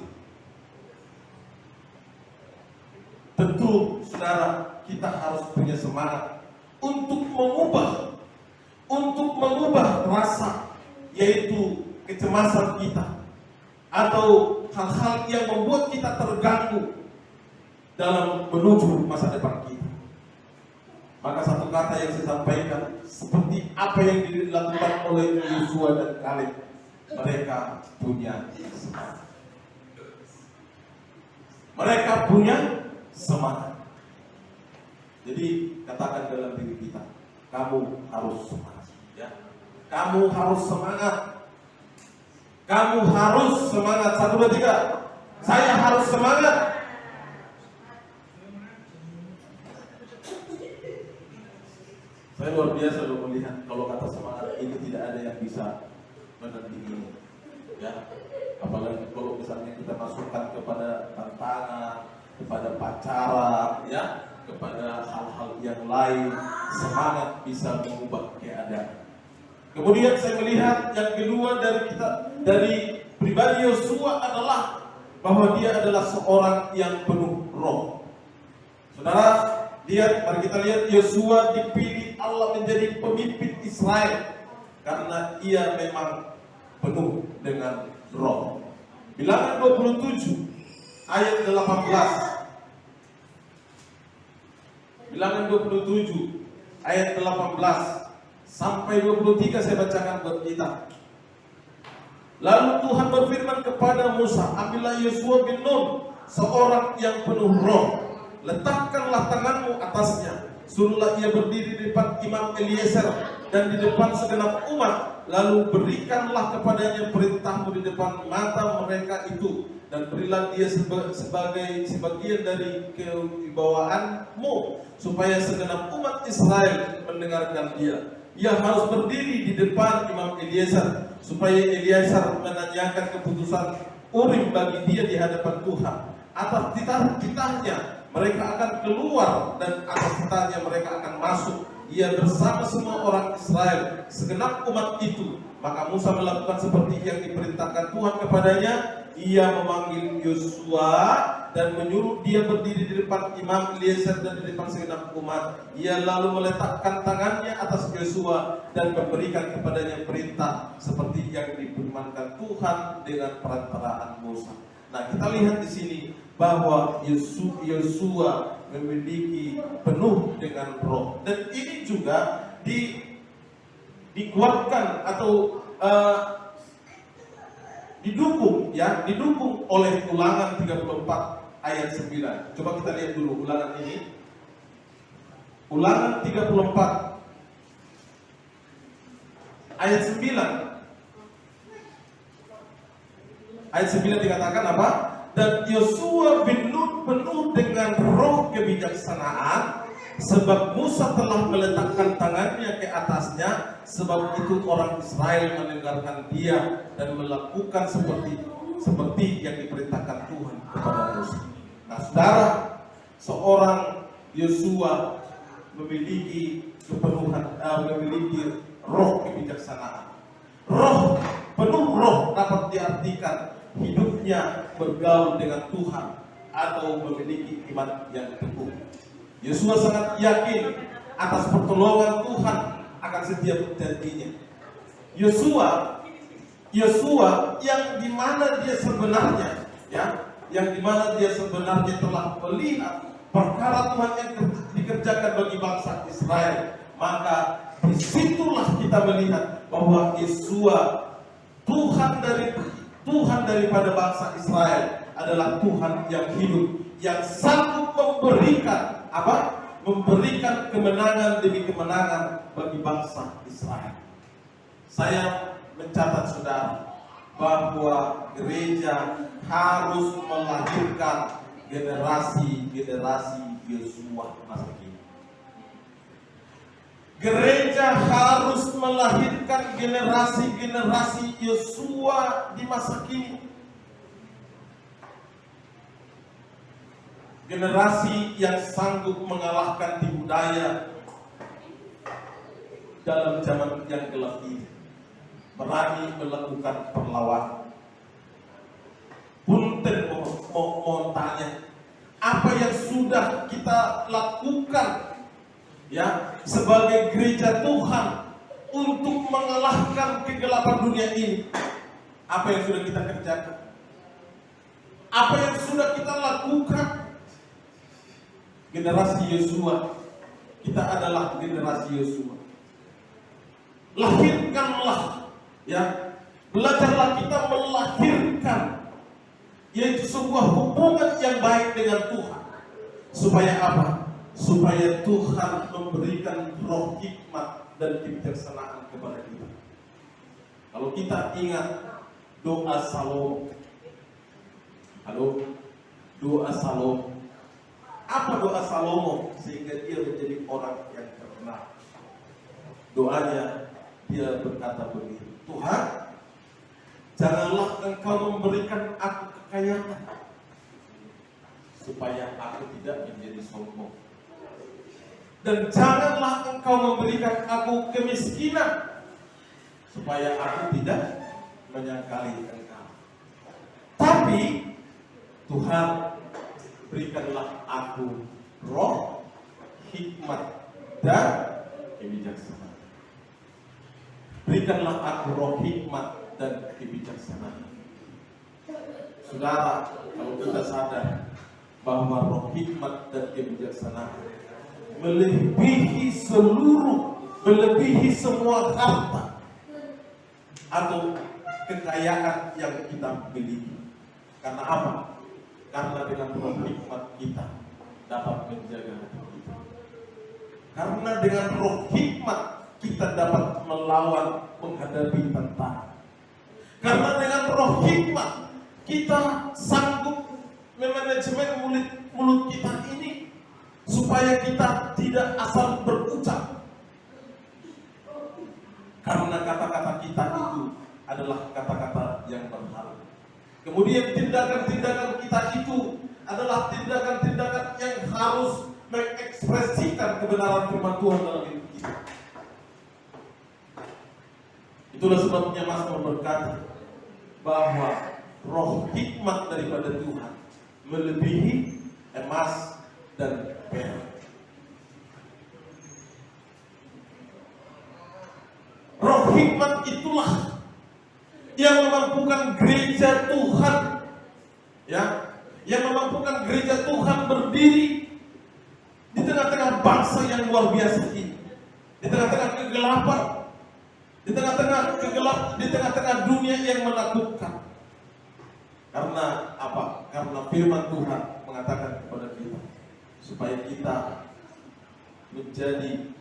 Tentu, saudara, kita harus punya semangat untuk mengubah rasa, yaitu kecemasan kita atau hal-hal yang membuat kita terganggu dalam menuju masa depan kita. Maka satu kata yang saya sampaikan, seperti apa yang dilakukan oleh Yosua dan Kaleb, mereka punya semangat. Mereka punya semangat. Jadi katakan dalam diri kita, kamu harus semangat. Ya, kamu harus semangat. Kamu harus semangat. 1, 2, 3. Saya harus semangat. Saya luar biasa loh melihat kalau kata semangat ini tidak ada yang bisa menandingi. Ya, apalagi kalau misalnya kita masukkan kepada tantangan, kepada pacaran, ya, kepada hal-hal yang lain, semangat bisa mengubah keadaan. Kemudian saya melihat yang kedua dari pribadi Yosua adalah bahwa dia adalah seorang yang penuh roh. Saudara, mari kita lihat Yosua dipilih Allah menjadi pemimpin Israel karena ia memang penuh dengan roh. Bilangan 27 ayat 18. Bilangan 27 ayat 18 sampai 23 saya bacakan buat kita. Lalu Tuhan berfirman kepada Musa, ambillah Yosua bin Nun, seorang yang penuh roh, letakkanlah tanganmu atasnya, suruhlah ia berdiri di depan Imam Eliezer dan di depan segenap umat, lalu berikanlah kepadanya perintahmu di depan mata mereka itu, dan berilah dia sebagai sebagian dari kewibawaanmu, supaya segenap umat Israel mendengarkan dia. Ia harus berdiri di depan Imam Eliezer, supaya Eliezer menanyakan keputusan Urim bagi dia di hadapan Tuhan. Atas titahnya mereka akan keluar, dan atas titahnya mereka akan masuk, ia bersama semua orang Israel, segenap umat itu. Maka Musa melakukan seperti yang diperintahkan Tuhan kepadanya. Ia memanggil Yosua dan menyuruh dia berdiri di depan Imam Eliezer dan di depan segenap umat. Ia lalu meletakkan tangannya atas Yosua dan memberikan kepadanya perintah seperti yang difirmankan Tuhan dengan perantaraan Musa. Nah, kita lihat di sini bahwa Yosua memiliki penuh dengan roh, dan ini juga dikuatkan atau didukung oleh Ulangan 34 ayat 9. Coba kita lihat dulu ulangan ini. Ulangan 34 ayat 9. Ayat 9 dikatakan apa? Dan Yosua bin Nun penuh dengan roh kebijaksanaan, sebab Musa telah meletakkan tangannya ke atasnya. Sebab itu orang Israel mendengarkan dia dan melakukan seperti yang diperintahkan Tuhan kepada Musa. Nah, saudara, seorang Yosua memiliki memiliki roh kebijaksanaan. Penuh roh dapat diartikan hidupnya bergaul dengan Tuhan atau memiliki iman yang teguh. Yosua sangat yakin atas pertolongan Tuhan akan setiap janjinya. Yosua yang dimana dia sebenarnya telah melihat perkara Tuhan yang dikerjakan bagi bangsa Israel, maka disitulah kita melihat bahwa Yeshua, Tuhan daripada bangsa Israel, adalah Tuhan yang hidup, yang sanggup memberikan apa? Memberikan kemenangan demi kemenangan bagi bangsa Israel. Saya mencatat saudara bahwa gereja harus melahirkan generasi-generasi Yeshua masa kini. Gereja harus melahirkan generasi-generasi Yeshua di masa kini. Generasi yang sanggup mengalahkan tipu daya dalam zaman yang gelap ini, berani melakukan perlawanan. Punten mau tanya, apa yang sudah kita lakukan ya sebagai gereja Tuhan untuk mengalahkan kegelapan dunia ini? Apa yang sudah kita kerjakan? Apa yang sudah kita lakukan? Generasi Yeshua, kita adalah generasi Yeshua. Lahirkanlah, ya, belajarlah kita melahirkan, yaitu sebuah hubungan yang baik dengan Tuhan. Supaya apa? Supaya Tuhan memberikan roh hikmat dan kebijaksanaan kepada kita. Kalau kita ingat doa Salomo, doa Salomo. Apa doa Salomo sehingga dia menjadi orang yang terkenal? Doanya, dia berkata begini, Tuhan, janganlah Engkau memberikan aku kekayaan, supaya aku tidak menjadi sombong. Dan janganlah Engkau memberikan aku kemiskinan, supaya aku tidak menyangkali Engkau. Tapi Tuhan, berikanlah aku roh, hikmat, dan kebijaksanaan. Berikanlah aku roh, hikmat, dan kebijaksanaan. Saudara, kalau kita sadar bahwa roh, hikmat, dan kebijaksanaan melebihi semua harta atau kekayaan yang kita miliki. Karena apa? Karena dengan roh hikmat kita dapat menjaga hati kita. Karena dengan roh hikmat kita dapat melawan, menghadapi tentara. Karena dengan roh hikmat kita sanggup memanajemen mulut kita ini supaya kita tidak asal berucap. Karena kata-kata kita itu adalah kata-kata yang berharga. Kemudian tindakan-tindakan kita itu adalah tindakan-tindakan yang harus mengekspresikan kebenaran firman Tuhan dalam hidup kita. Itulah sebabnya Mazmur berkata bahwa roh hikmat daripada Tuhan melebihi emas dan perak. Roh hikmat itulah yang memampukan gereja Tuhan, ya, yang memampukan gereja Tuhan berdiri di tengah-tengah bangsa yang luar biasa ini, di tengah-tengah kegelapan, di tengah-tengah dunia yang menakutkan. Karena apa? Karena firman Tuhan mengatakan kepada kita supaya kita menjadi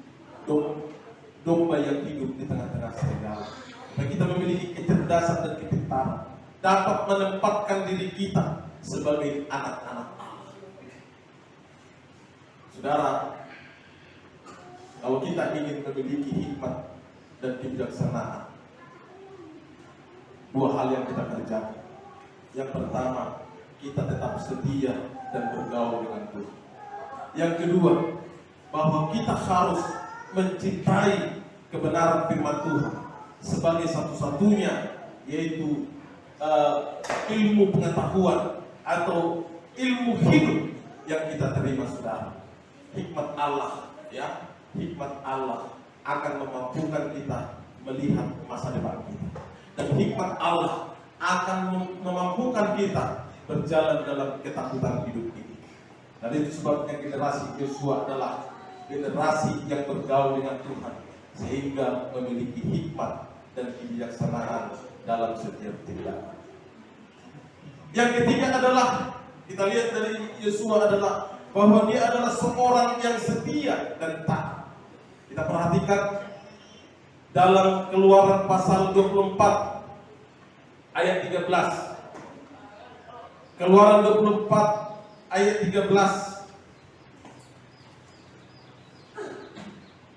domba yang hidup di tengah-tengah serigala. Dan kita memiliki kecerdasan dan kepintaran, dapat menempatkan diri kita sebagai anak-anak Allah. Saudara, kalau kita ingin memiliki hikmat dan kebijaksanaan, dua hal yang kita kerjakan. Yang pertama, kita tetap setia dan bergaul dengan Tuhan. Yang kedua, bahwa kita harus mencintai kebenaran firman Tuhan sebagai satu-satunya, yaitu ilmu pengetahuan atau ilmu hidup yang kita terima, saudara. Hikmat Allah, ya, hikmat Allah akan memampukan kita melihat masa depan kita, dan hikmat Allah akan memampukan kita berjalan dalam ketakutan hidup ini. Dan itu sebabnya generasi Yosua adalah generasi yang bergaul dengan Tuhan, sehingga memiliki hikmat dan kebijaksanaan dalam setiap tindakan. Yang ketiga adalah, kita lihat dari Yosua adalah bahwa dia adalah seorang yang setia dan taat. Kita perhatikan dalam Keluaran pasal 24 ayat 13. Keluaran 24 ayat 13.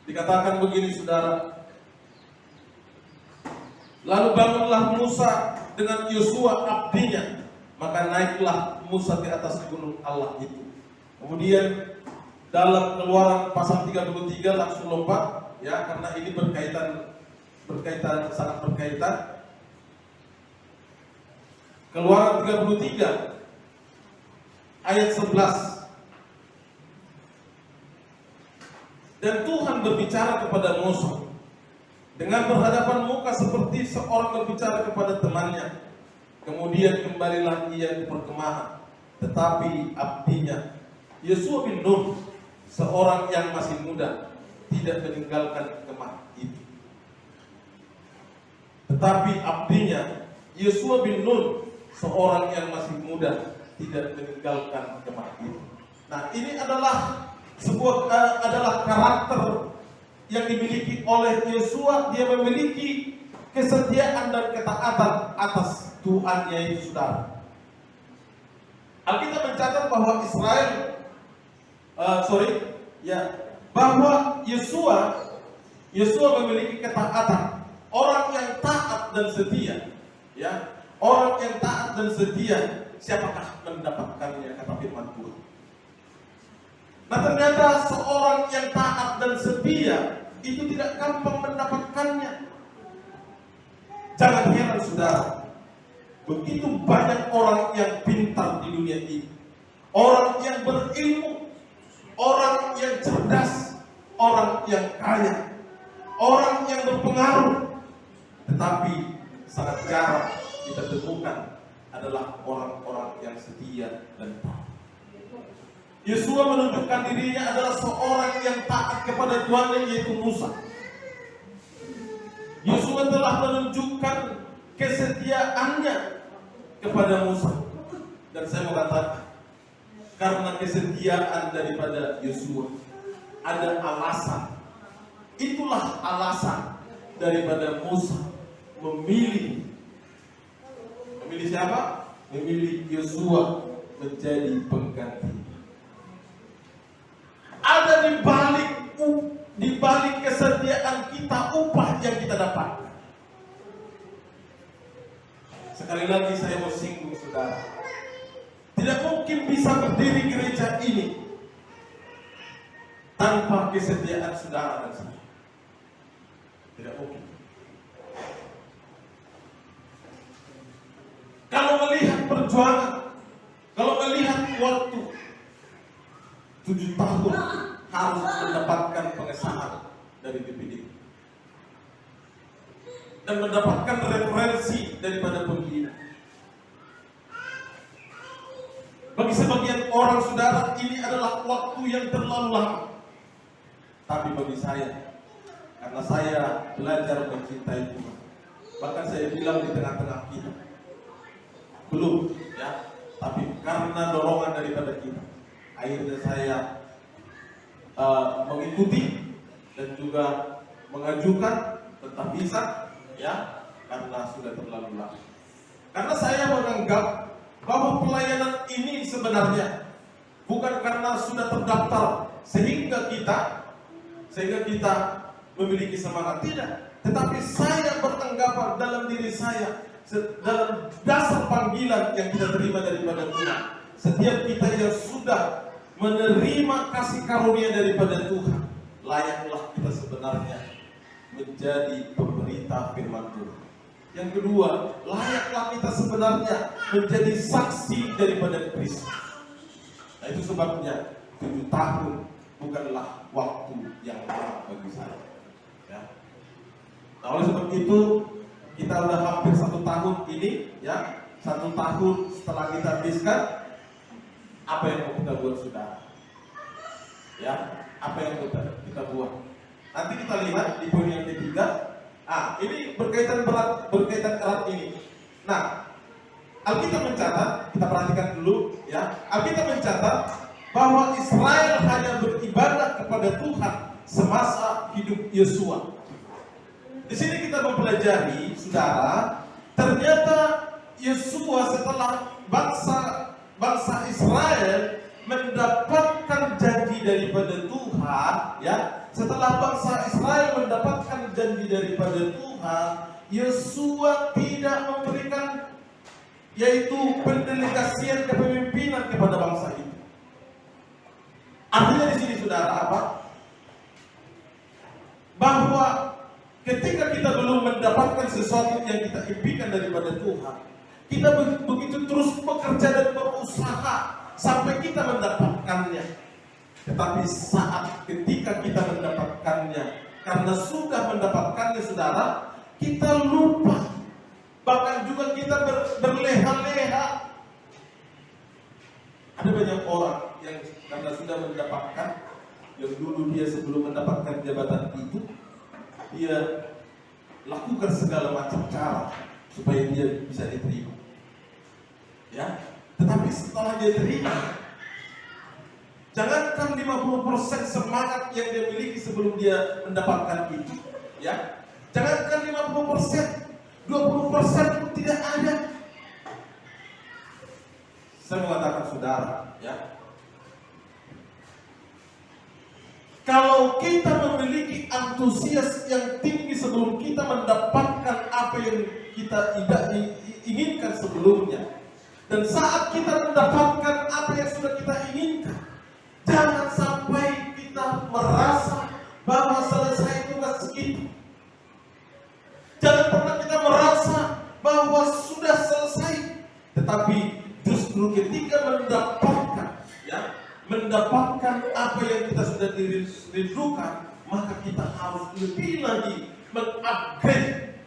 Dikatakan begini, saudara. Lalu bangunlah Musa dengan Yosua abdinya, maka naiklah Musa ke atas gunung Allah itu. Kemudian dalam Keluaran pasal 33 langsung lompat, ya, karena ini berkaitan sangat berkaitan. Keluaran 33 ayat 11. Dan Tuhan berbicara kepada Musa dengan berhadapan muka seperti seorang berbicara kepada temannya. Kemudian kembalilah ia ke perkemahan, tetapi abdinya Yosua bin Nun, seorang yang masih muda, tidak meninggalkan kemah itu. Tetapi abdinya Yosua bin Nun, seorang yang masih muda, tidak meninggalkan kemah itu. Nah, ini adalah adalah karakter yang dimiliki oleh Yosua. Dia memiliki kesetiaan dan ketaatan atas Tuhan, yaitu saudara. Alkitab mencatat bahwa bahwa Yosua memiliki ketaatan. Orang yang taat dan setia, ya, orang yang taat dan setia, siapakah mendapatkannya, kata firman Tuhan. Nah, ternyata seorang yang taat dan setia itu tidak gampang mendapatkannya. Jangan heran, saudara, begitu banyak orang yang pintar di dunia ini, orang yang berilmu, orang yang cerdas, orang yang kaya, orang yang berpengaruh, tetapi sangat jarang kita temukan adalah orang-orang yang setia dan taat. Yosua menunjukkan dirinya adalah seorang yang taat kepada Tuhan, yaitu Musa. Yosua telah menunjukkan kesetiaannya kepada Musa. Dan saya mau katakan, karena kesetiaan daripada Yosua, ada alasan. Itulah alasan daripada Musa memilih siapa? Memilih Yosua menjadi pengganti. Ada di balik kesetiaan kita upah yang kita dapatkan. Sekali lagi saya mau singgung, saudara. Tidak mungkin bisa berdiri gereja ini tanpa kesetiaan saudara dan saya. Tidak mungkin. Kalau melihat perjuangan, kalau melihat waktu 7 tahun harus mendapatkan pengesahan dari DPD dan mendapatkan referensi daripada pembina. Bagi sebagian orang, saudara, ini adalah waktu yang terlalu lama. Tapi bagi saya, karena saya belajar mencintai Tuhan, bahkan saya bilang di tengah-tengah kita, belum, ya, tapi karena dorongan daripada kita, akhirnya saya mengikuti dan juga mengajukan tentang visa, ya, karena sudah terlalu lama. Karena saya menganggap bahwa pelayanan ini sebenarnya bukan karena sudah terdaftar sehingga kita memiliki semangat, tidak. Tetapi saya beranggapan dalam diri saya, dalam dasar panggilan yang kita terima daripada Tuhan, setiap kita yang sudah menerima kasih karunia daripada Tuhan, layaklah kita sebenarnya menjadi pemberita firman Tuhan. Yang kedua, layaklah kita sebenarnya menjadi saksi daripada Kristus. Nah, itu sebabnya 7 tahun bukanlah waktu yang lama bagi saya, ya. Nah, oleh sebab itu kita sudah hampir 1 tahun ini, ya, 1 tahun setelah kita habiskan, apa yang mau kita buat saudara? Ya, apa yang mau kita buat? Nanti kita lihat di poin yang ketiga. Ini berkaitan erat ini. Nah, Alkitab mencatat, kita perhatikan dulu ya. Alkitab mencatat bahwa Israel hanya beribadah kepada Tuhan semasa hidup Yosua. Di sini kita mempelajari, saudara, ternyata Yosua setelah bangsa Israel mendapatkan janji daripada Tuhan, ya. Setelah bangsa Israel mendapatkan janji daripada Tuhan, Yosua tidak memberikan, yaitu pendelegasian kepemimpinan kepada bangsa itu. Artinya di sini saudara apa? Bahwa ketika kita belum mendapatkan sesuatu yang kita impikan daripada Tuhan, kita begitu terus bekerja dan berusaha sampai kita mendapatkannya. Tetapi saat ketika kita mendapatkannya, karena sudah mendapatkannya saudara, kita lupa. Bahkan juga kita berleha-leha. Ada banyak orang yang karena sudah mendapatkan, yang dulu dia sebelum mendapatkan jabatan itu, dia lakukan segala macam cara supaya dia bisa diterima. Ya, tetapi setelah dia terima, jangankan 50% semangat yang dia miliki sebelum dia mendapatkan itu, ya. Jangankan 50%, 20% pun tidak ada. Saya mengatakan saudara, ya. Kalau kita memiliki antusias yang tinggi sebelum kita mendapatkan apa yang kita tidak inginkan sebelumnya, dan saat kita mendapatkan apa yang sudah kita inginkan, jangan sampai kita merasa bahwa selesai tugas kita. Jangan pernah kita merasa bahwa sudah selesai, tetapi justru ketika mendapatkan apa yang kita sudah dirindukan, maka kita harus lebih lagi mengupgrade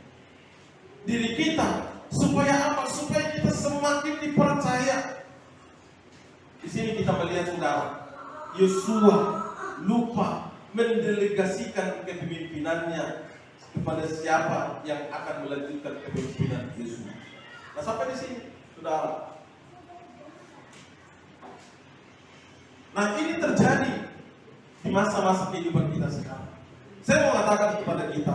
diri kita supaya apa? Supaya kita semakin dipercaya. Di sini kita melihat saudara, Yosua lupa mendelegasikan kepemimpinannya kepada siapa yang akan melanjutkan kepemimpinan Yosua. Nah, sampai di sini, saudara. Nah, ini terjadi di masa-masa kehidupan kita sekarang. Saya mau katakan kepada kita,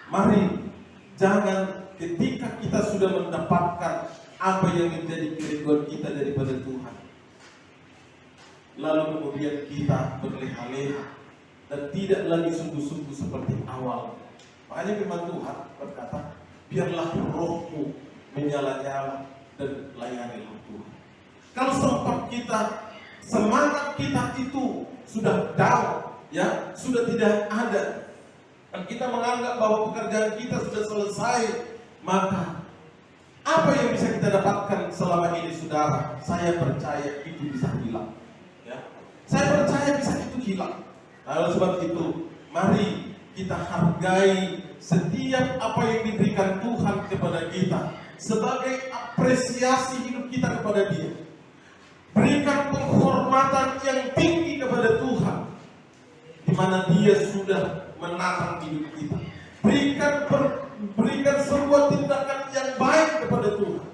mari jangan ketika kita sudah mendapatkan apa yang menjadi kerinduan kita daripada Tuhan, lalu kemudian kita berleha-leha dan tidak lagi sungguh-sungguh seperti awal. Makanya firman Tuhan berkata, biarlah rohmu menyala-nyala dan layanilah Tuhan. Kalau sempat semangat kita itu sudah down, ya, sudah tidak ada, dan kita menganggap bahwa pekerjaan kita sudah selesai, maka apa yang bisa kita dapatkan selama ini, saudara? Saya percaya itu bisa hilang. Ya, saya percaya bisa itu hilang. Nah, oleh sebab itu, mari kita hargai setiap apa yang diberikan Tuhan kepada kita sebagai apresiasi hidup kita kepada Dia. Berikan penghormatan yang tinggi kepada Tuhan, di mana Dia sudah menatang hidup kita. Berikan sebuah tindakan yang baik kepada Tuhan.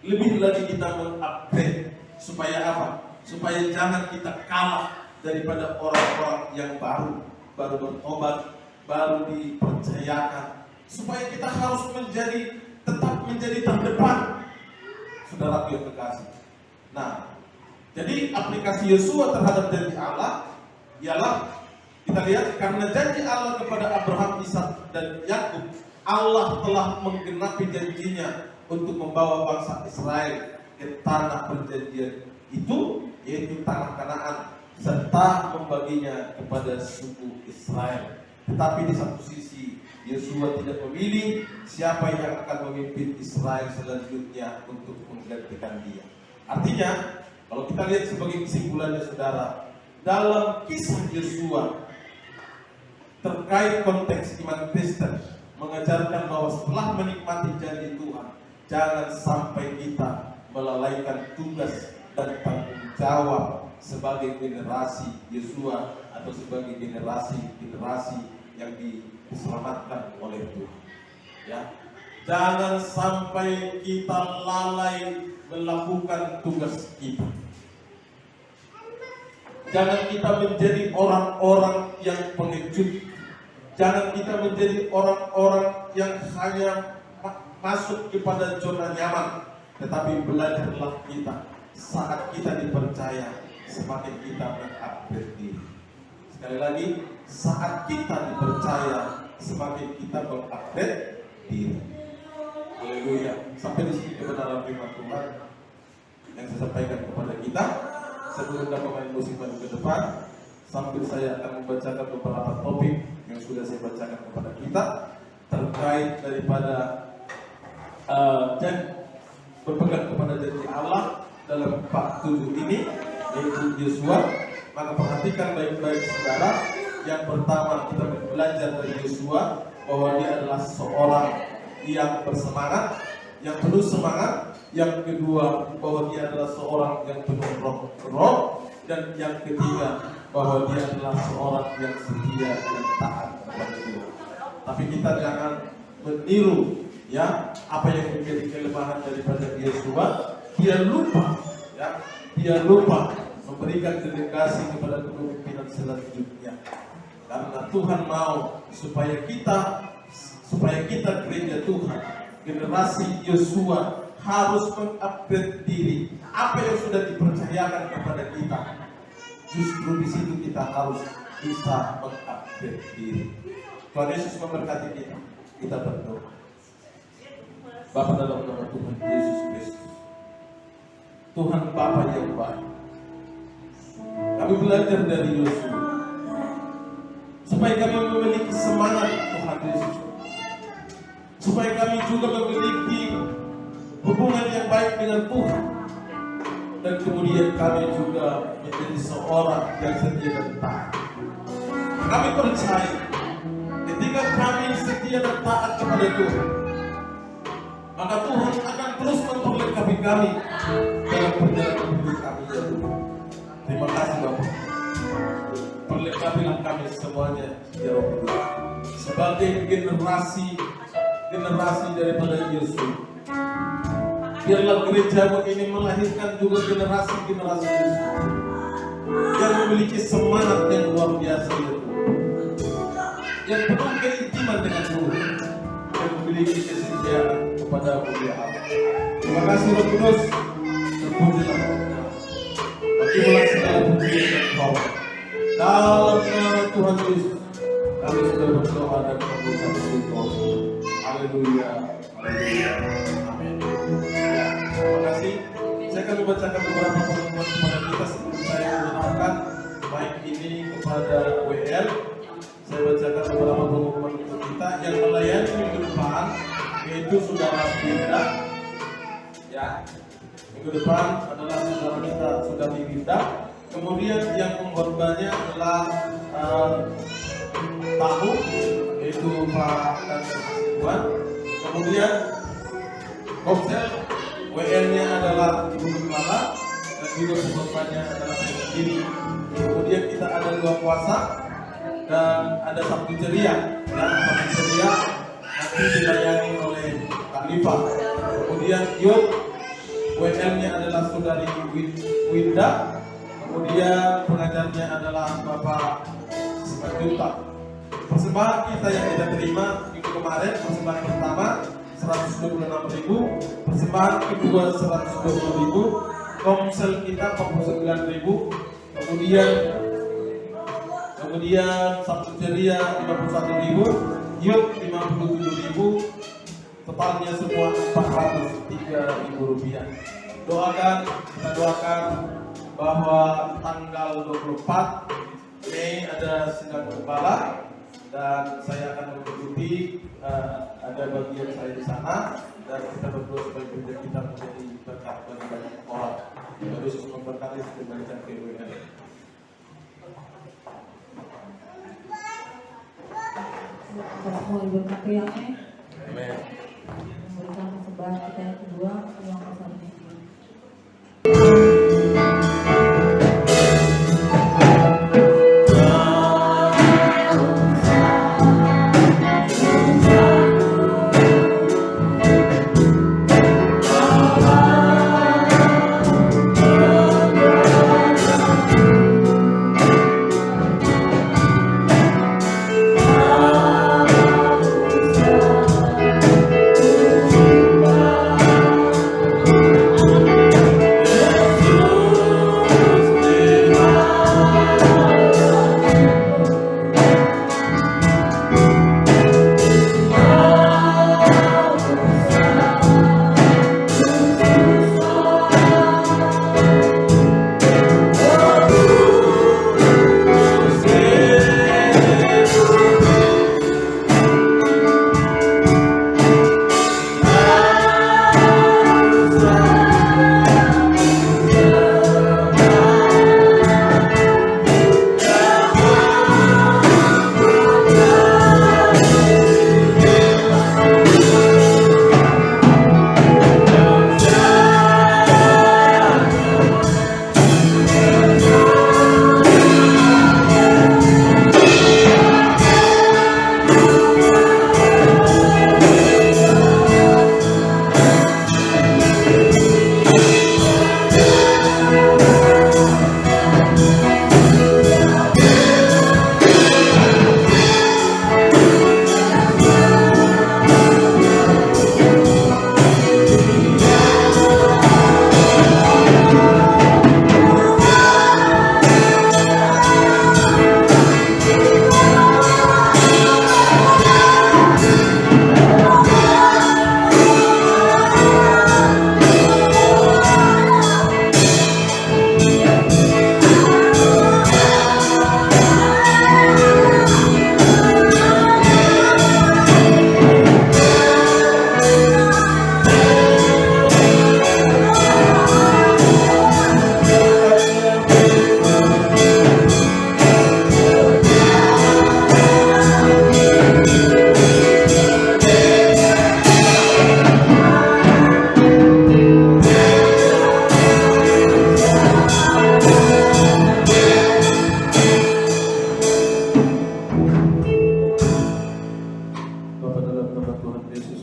Lebih lagi kita mengupgrade supaya apa? Supaya jangan kita kalah daripada orang-orang yang baru bertobat, baru dipercayakan. Supaya kita harus tetap menjadi terdepan. Saudara yang kekasih. Nah, jadi aplikasi Yosua terhadap janji Allah ialah kita lihat, karena janji Allah kepada Abraham, Ishak dan Yakub, Allah telah menggenapi janjinya untuk membawa bangsa Israel ke tanah perjanjian itu, yaitu tanah Kanaan, serta membaginya kepada suku Israel. Tetapi di satu sisi, Yosua tidak memilih siapa yang akan memimpin Israel selanjutnya untuk menggantikan dia. Artinya, kalau kita lihat sebagai kesimpulannya, saudara, dalam kisah Yosua terkait konteks iman Kristen mengajarkan bahwa setelah menikmati janji Tuhan, jangan sampai kita melalaikan tugas dan tanggung jawab sebagai generasi Yosua atau sebagai generasi yang diselamatkan oleh Tuhan. Ya, jangan sampai kita lalai melakukan tugas kita. Jangan kita menjadi orang-orang yang pengecut. Jangan kita menjadi orang-orang yang hanya masuk kepada zona nyaman. Tetapi belajarlah kita saat kita dipercaya, semakin kita mengupgrade diri. Sekali lagi, saat kita dipercaya, semakin kita mengupgrade diri. Haleluya. Sampai di sini kebenaran firman Tuhan yang saya sampaikan kepada kita. Sebelum kita pemain musik maju ke depan, sambil saya akan membacakan beberapa topik yang sudah saya bacakan kepada kita terkait daripada berpegang kepada janji Allah dalam bab 7 ini, yaitu Yosua. Maka perhatikan baik-baik saudara. Yang pertama, kita belajar dari Yosua bahwa dia adalah seorang yang bersemangat, yang penuh semangat. Yang kedua, bahwa dia adalah seorang yang penuh roh. Dan yang ketiga, bahwa dia adalah seorang yang setia dan taat kepada Tuhan. Tapi kita jangan meniru ya apa yang menjadi kelemahan daripada Yosua. Dia lupa memberikan delegasi kepada kepemimpinan selanjutnya. Karena Tuhan mau supaya kita gereja Tuhan, generasi Yosua, harus mengupgrade diri. Apa yang sudah dipercayakan kepada kita, justru di situ kita harus bisa mengupgrade diri. Tuhan Yesus memberkati kita. Kita berdoa. Bapa dalam nama Tuhan Yesus Kristus, Tuhan Bapa yang baik, kami belajar dari Yosua supaya kami memiliki semangat Tuhan Yesus, supaya kami juga memiliki hubungan yang baik dengan Tuhan, dan kemudian kami juga menjadi seorang yang setia dan taat. Kami percaya ketika kami setia dan taat kepada Tuhan, maka Tuhan akan terus memperlengkapi kami dalam perjalanan hidup kami ya Tuhan. Terima kasih Bapak. Perlengkapilah kami semuanya ya Rabb, sebagai generasi daripada Yesus. Biarlah gerejamu ini melahirkan juga generasi-generasi Yesus yang memiliki semangat yang luar biasa ya Tuhan, yang penuh keintiman dengan Tuhan, yang memiliki kesetiaan kepada mulia Allah. Terima kasih Roh Kudus. Terpujilah bagimulah segala puji dan bawah. Dalam nama Tuhan Yesus kami sudah berdoa dan mengucap syukur. Haleluya. Haleluya. Amin. Terima kasih. Saya akan membacakan beberapa pengumuman kepada kita sebelum saya mengenalkan baik ini kepada WL. Saya bacakan beberapa pengumuman untuk kita yang melayani minggu depan, yaitu saudara Binda. Ya, minggu depan adalah saudara kita sudah Binda. Kemudian yang mengorbannya adalah tamu, yaitu Pak dan Iwan. Kemudian Komsel, WL-nya adalah Ibu Kepala, dan juga pengorbannya adalah saya sendiri. Kemudian kita ada 2 puasa dan ada Sabtu ceria. Dan Sabtu ceria nanti dilayani oleh Kak Liva. Kemudian Yud, WL-nya adalah saudari Winda. Kemudian pengajarnya adalah Bapak Simanjuta. Persembahan kita yang kita terima minggu kemarin, persembahan pertama 126.000, persembahan kedua 120.000, komsel kita 49.000, kemudian Sabtu ceria 51.000, Yud 57.000, totalnya semua 403.000 rupiah. Kita doakan bahwa tanggal 24 Mei ada sidang kepala, dan saya akan mengikuti, ada bagian saya di sana, dan kita berdoa supaya gereja kita menjadi berkat bagi banyak orang. Tuhan Yesus memberkati sebanyak KWN. Mau diberkati ya, Amin. memberikan persembahan kita yang kedua, uang besar ini.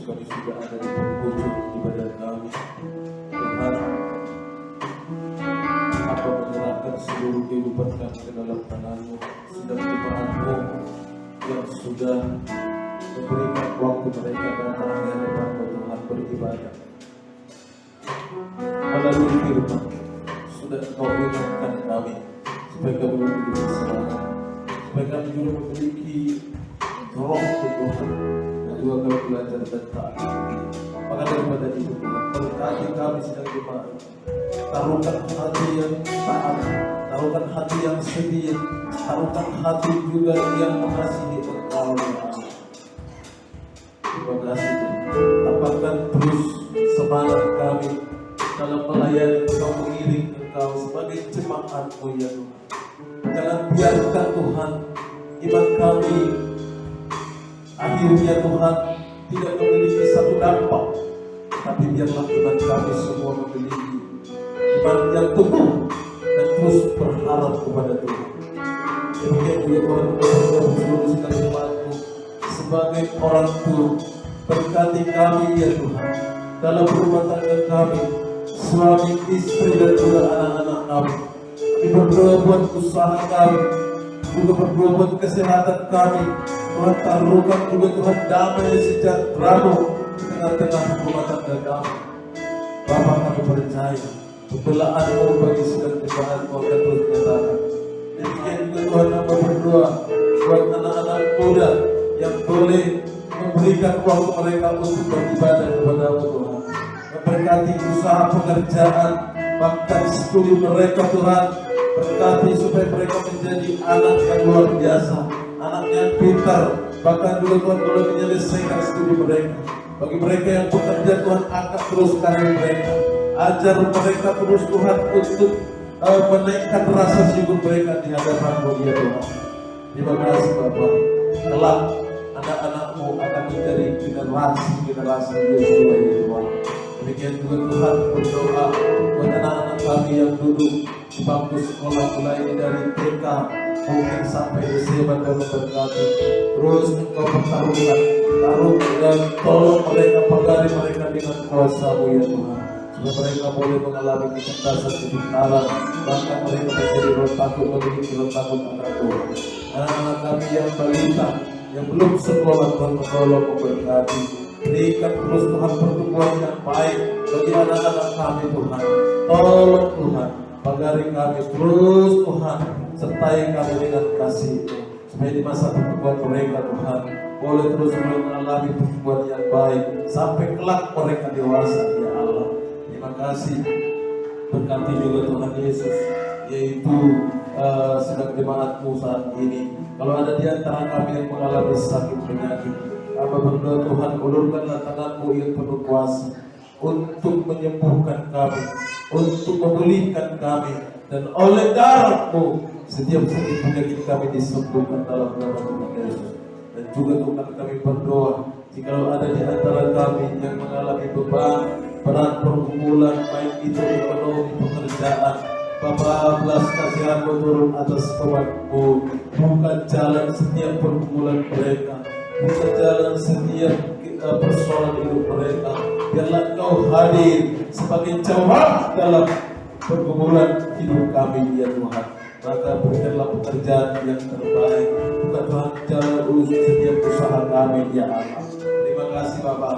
kami sudah ada di penghujung ibadah kami. Tuhan, apa menyerahkan seluruh kehidupan kami ke dalam tangan-Mu, sedang jemaat-Mu yang sudah memberikan waktu mereka datang di hadapan-Mu Tuhan beribadah. Melalui firman sudah Engkau ingatkan kami supaya kami memiliki semangat, supaya kami juga memiliki roh Tuhan, dan juga kami belajar dan taat. Maka daripada itu Tuhan, berkati kami sedang jemaat, taruhkan hati yang taat, taruhkan hati yang setia, taruhkan hati juga yang mengasihi Engkau ya Allah. Terima kasih Tuhan, tambahkan terus semangat kami dalam melayani Engkau, mengiring Engkau sebagai jemaat-Mu ya Tuhan. Jangan biarkan Tuhan iman kami akhirnya Tuhan tidak memiliki satu dampak, tapi biarlah iman kami semua memiliki iman yang tumbuh dan terus berharap kepada Tuhan. Demikian juga Tuhan berdoa seluruh sidang jemaat-Mu sebagai orang tua, berkati kami ya Tuhan dalam rumah tangga kami, suami, istri dan juga anak-anak kami. Kami berdoa buat usaha kami, juga berdoa buat kesehatan kami. Tuhan taruhkan juga Tuhan damai sejahtera-Mu di tengah-tengah rumah tangga kami. Bapa, kami percaya pembelaan-Mu bagi sidang jemaat-Mu akan terus menyatakan. Demikian juga Tuhan, kami berdoa buat anak-anak muda yang boleh memberikan waktu mereka untuk beribadah kepada-Mu Tuhan. Memberkati usaha pekerjaan, bahkan studi mereka Tuhan. Berkati supaya mereka menjadi anak yang luar biasa, anak yang pintar, bahkan juga Tuhan boleh menyelesaikan studi mereka. Bagi mereka yang bekerja Tuhan, angkat terus karir mereka, ajar mereka terus Tuhan untuk menaikkan rasa syukur mereka di hadapan-Mu ya Tuhan. Terima kasih Bapa. Kelak anak-anak-Mu akan menjadi generasi Yesua ya Tuhan. Demikian juga Tuhan berdoa buat anak-anak kami yang duduk di bangku sekolah mulai dari TK mungkin sampai SMA dan berkati. Terus Engkau pertaruhkan, taruh dan tolong mereka, pagari mereka dengan kuasa-Mu ya Tuhan, supaya mereka boleh mengalami kecerdasan, kepintaran, bahkan mereka menjadi roh takut, memiliki roh takut akan Tuhan. Anak-anak kami yang balita, yang belum sekolah Tuhan menolong, memberkati. Berikan terus Tuhan pertumbuhan yang baik bagi anak-anak kami Tuhan. Tolong Tuhan, pagari kami terus Tuhan, sertai kami dengan kasih-Mu, supaya di masa pertumbuhan mereka Tuhan boleh terus mengalami pertumbuhan yang baik sampai kelak mereka dewasa ya Allah. Terima kasih. Berkati juga Tuhan Yesus, yaitu sedang jemaat-Mu saat ini. Kalau ada di antara kami yang mengalami sakit penyakit, Amba berdoa Tuhan, ulurkanlah tangan-Mu yang penuh kuasa untuk menyembuhkan kami, untuk memulihkan kami, dan oleh darah-Mu setiap sakit penyakit kami disembuhkan dalam nama Tuhan Yesus. Dan juga Tuhan, kami berdoa jika ada di antara kami yang mengalami beban, berat pergumulan, baik itu ekonomi, pekerjaan, Bapa, belas kasihan-Mu turun atas umat-Mu, buka jalan setiap pergumulan mereka, buka jalan setiap persoalan hidup mereka. Biarlah Engkau hadir sebagai jawab dalam pergumulan hidup kami ya Tuhan. Maka berikanlah pekerjaan yang terbaik, buka Tuhan jalan urus setiap usaha kami ya Allah. Terima kasih Bapak.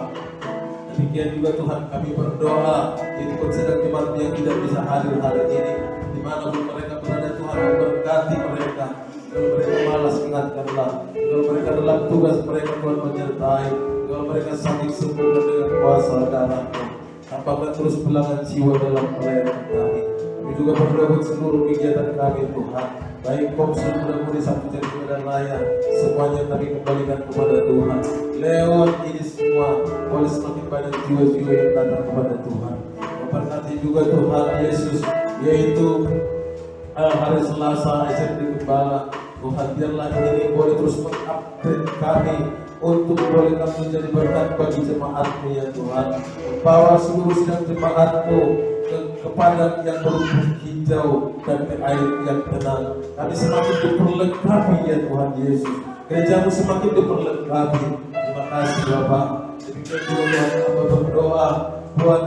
Demikian juga Tuhan, kami berdoa itu sedang jemaat yang tidak bisa hadir hari ini, dimanapun mereka berada Tuhan, memberkati mereka. Kalau mereka malas, ingatkanlah. Kalau mereka dalam tugas mereka Tuhan menyertai. Kalau mereka sakit, sembuhkan dengan kuasa darah-Mu. Tampakkan terus bilangan jiwa dalam pelayanan kami. Kami juga berdoa buat seluruh kegiatan kami Tuhan, baik Komsel, Muda-Mudi, Sabtu Cerita dan Raya, semuanya kami kembalikan kepada Tuhan. Lewat ini semua boleh semakin banyak jiwa-jiwa yang datang kepada Tuhan. Memberkati juga Tuhan Yesus, yaitu hari Selasa SMP Gembala. Tuhan, biarlah ini boleh terus mengupgrade kami untuk boleh kami menjadi berkat bagi jemaat-Mu ya Tuhan. Bawa seluruh sidang jemaat-Mu ke padang yang berumput hijau dan ke air yang tenang. Kami semakin diperlengkapi ya Tuhan Yesus. Gereja-Mu semakin diperlengkapi. Terima kasih Bapak. Demikian juga Tuhan, hamba berdoa buat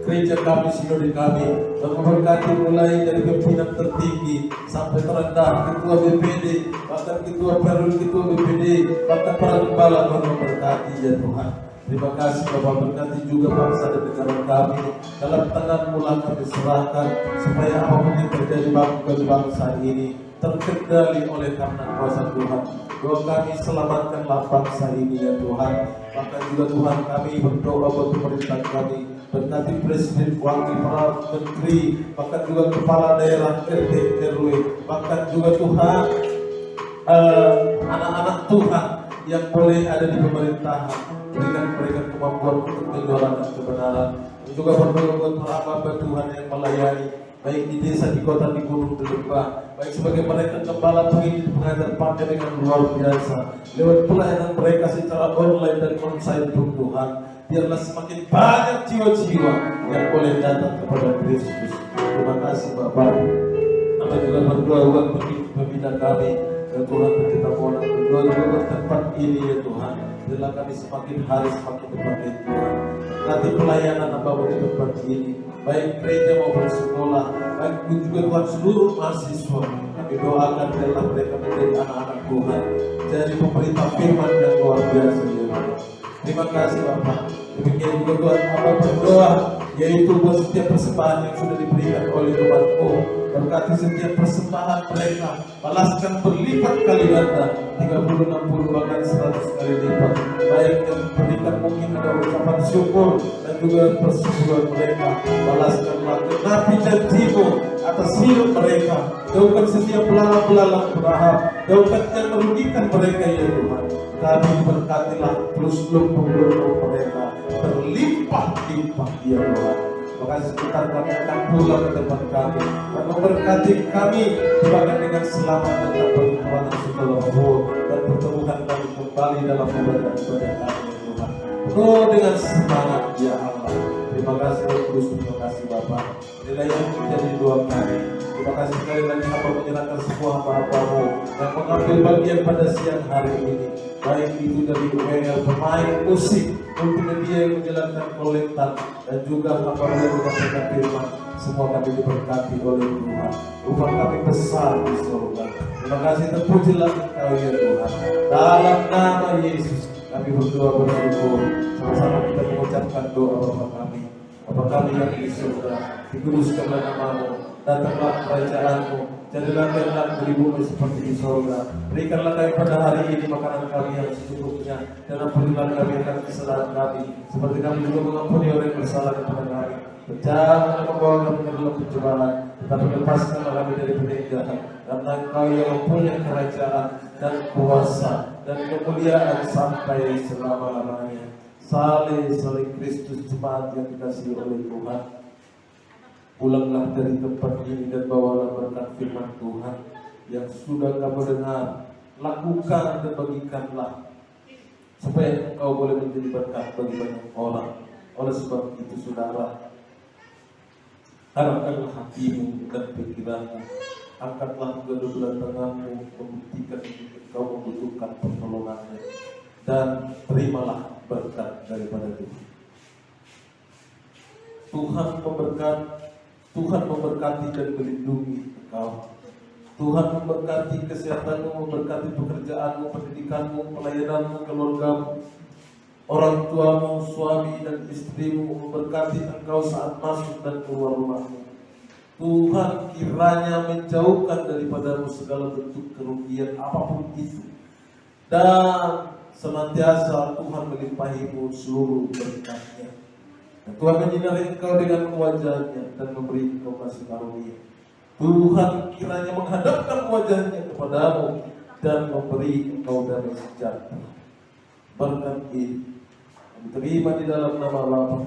gereja kami, sinode kami, dan memberkati mulai dari pimpinan tertinggi sampai terendah, ketua BPD, bahkan ketua perul, ketua BPD, bahkan para gembala. Tuhan memberkati ya Tuhan. Terima kasih Bapak, berkati juga bangsa dan negara kami. Dalam tangan-Mu kami serahkan, supaya apapun yang terjadi bagi bangsa ini terkendali oleh karena kuasa Tuhan. Doa kami, selamatkanlah bangsa ini ya Tuhan. Bahkan juga Tuhan, kami berdoa buat pemerintah kami, berkati presiden, wakil, para menteri, bahkan juga kepala daerah, RT, RW, bahkan juga Tuhan anak-anak Tuhan yang boleh ada di pemerintahan. Berikan mereka kemampuan untuk menyuarakan kebenaran. Dan juga berdoa buat para hamba Tuhan yang melayani, baik di desa, di kota, di gunung, di lembah, baik sebagai mereka gembala, penginjil, pengajar, pandai dengan luar biasa, lewat pelayanan mereka secara online dan onsite Tuhan. Biarlah semakin banyak jiwa-jiwa yang boleh datang kepada Kristus. Terima kasih Bapak. Kami juga berdoa buat pembina kami, ya Tuhan, kita mohon berdoa juga buat tempat ini ya Tuhan. Biarlah kami semakin hari semakin dekat ya Tuhan. Nanti pelayanan Bapak di tempat ini, baik gereja maupun sekolah, baik juga Tuhan seluruh mahasiswa. Kami doakan biarlah mereka menjadi anak-anak Tuhan, jadi pemerintah firman yang luar biasa ya Bapak. Terima kasih Bapak. Demikian juga Tuhan, Bapak berdoa yaitu buat setiap persembahan yang sudah diberikan oleh umat-Mu. Berkati setiap persembahan mereka, balaskan berlipat kali ganda, 30, 60, bahkan 100 kali lipat. Baik yang berikan mungkin ada ucapan syukur dan juga persetujuan mereka, balaskanlah genapi janji-Mu atas hidup mereka. Jauhkan setiap belalang-belalang berahap, jauhkan yang merugikan mereka ya Tuhan. Kami berkatilah terus lumpur mereka berlimpah-limpah ya Tuhan. Maka sekitar kami akan pulang ke tempat kami dan memberkati kami bahkan dengan selamat dan tanpa kekurangan segala ruh, dan pertemuan kami kembali dalam ibadah kami ya Tuhan. Penuh dengan semangat ya Allah. Terima kasih Roh Kudus, terima kasih Bapak. Inilah yang menjadi doa kami. Terima kasih sekali lagi hamba menyerahkan semua hamba-Mu yang mengambil bagian pada siang hari ini, baik itu dari UML, pemain musik, multimedia yang menjalankan kolektan, dan juga hamba yang menyampaikan firman. Semua kami diberkati oleh Tuhan. Upah kami besar di surga. Terima kasih, terpujilah Engkau ya Tuhan. Dalam nama Yesus kami berdoa bersyukur. Sama-sama kita mengucapkan doa Bapa kami. Bapa kami yang di surga, dikuduskanlah nama-Mu, datanglah kerajaan-Mu, jadilah kehendak-Mu di bumi seperti di surga. Berikanlah kami pada hari ini makanan kami yang secukupnya, dan ampunilah kami akan kesalahan kami, seperti kami juga mengampuni orang yang bersalah kepada kami. Janganlah membawa kami ke dalam pencobaan, tetapi lepaskanlah kami dari penjahat. Karena Engkau yang mempunyai kerajaan dan kuasa dan kemuliaan sampai selama-lamanya. Saleh Kristus jemaat yang dikasihi oleh Tuhan. Pulanglah dari tempat ini dan bawalah berkat firman Tuhan yang sudah kamu dengar, lakukan dan bagikanlah, supaya engkau boleh menjadi berkat bagi banyak orang. Oleh sebab itu saudara, harapkanlah hatimu dan pikiranmu, angkatlah kedua tanganmu, membuktikan engkau membutuhkan pertolongannya, dan terimalah berkat daripada Tuhan. Tuhan memberkati dan melindungi engkau. Tuhan memberkati kesehatanmu, memberkati pekerjaanmu, pendidikanmu, pelayananmu, keluargamu, orang tuamu, suami dan istrimu, memberkati engkau saat masuk dan keluar rumahmu. Tuhan kiranya menjauhkan daripadamu segala bentuk kerugian apapun itu, dan senantiasa Tuhan melimpahimu seluruh berkat-Nya. Dan Tuhan menyinari engkau dengan wajah-Nya dan memberi engkau kasih karunia. Tuhan kiranya menghadapkan wajah-Nya kepadamu dan memberi engkau damai sejahtera. Berkat ini kami terima di dalam nama Bapa,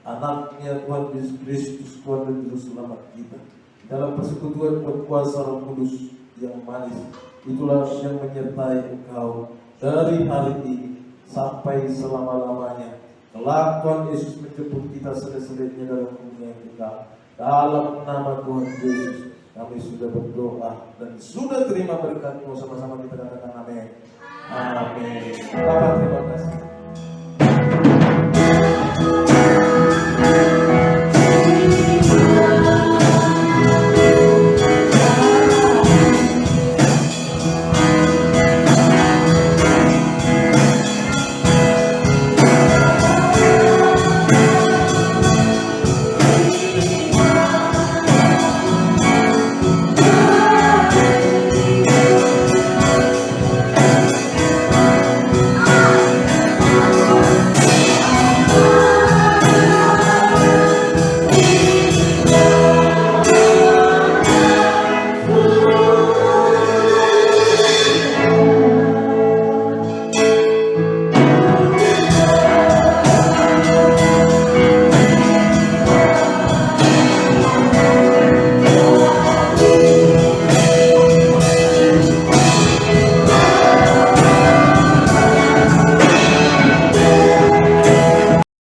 Anaknya Tuhan Yesus Kristus, Tuhan dan Juru Selamat kita, dalam persekutuan berkuasa Roh Kudus yang manis. Itulah yang menyertai engkau dari hari ini sampai selama-lamanya. Kelak Tuhan Yesus menjemput kita sering-seringnya dalam dunia kita. Dalam nama Tuhan Yesus kami sudah berdoa dan sudah terima berkat-Mu. Sama-sama kita katakan amin.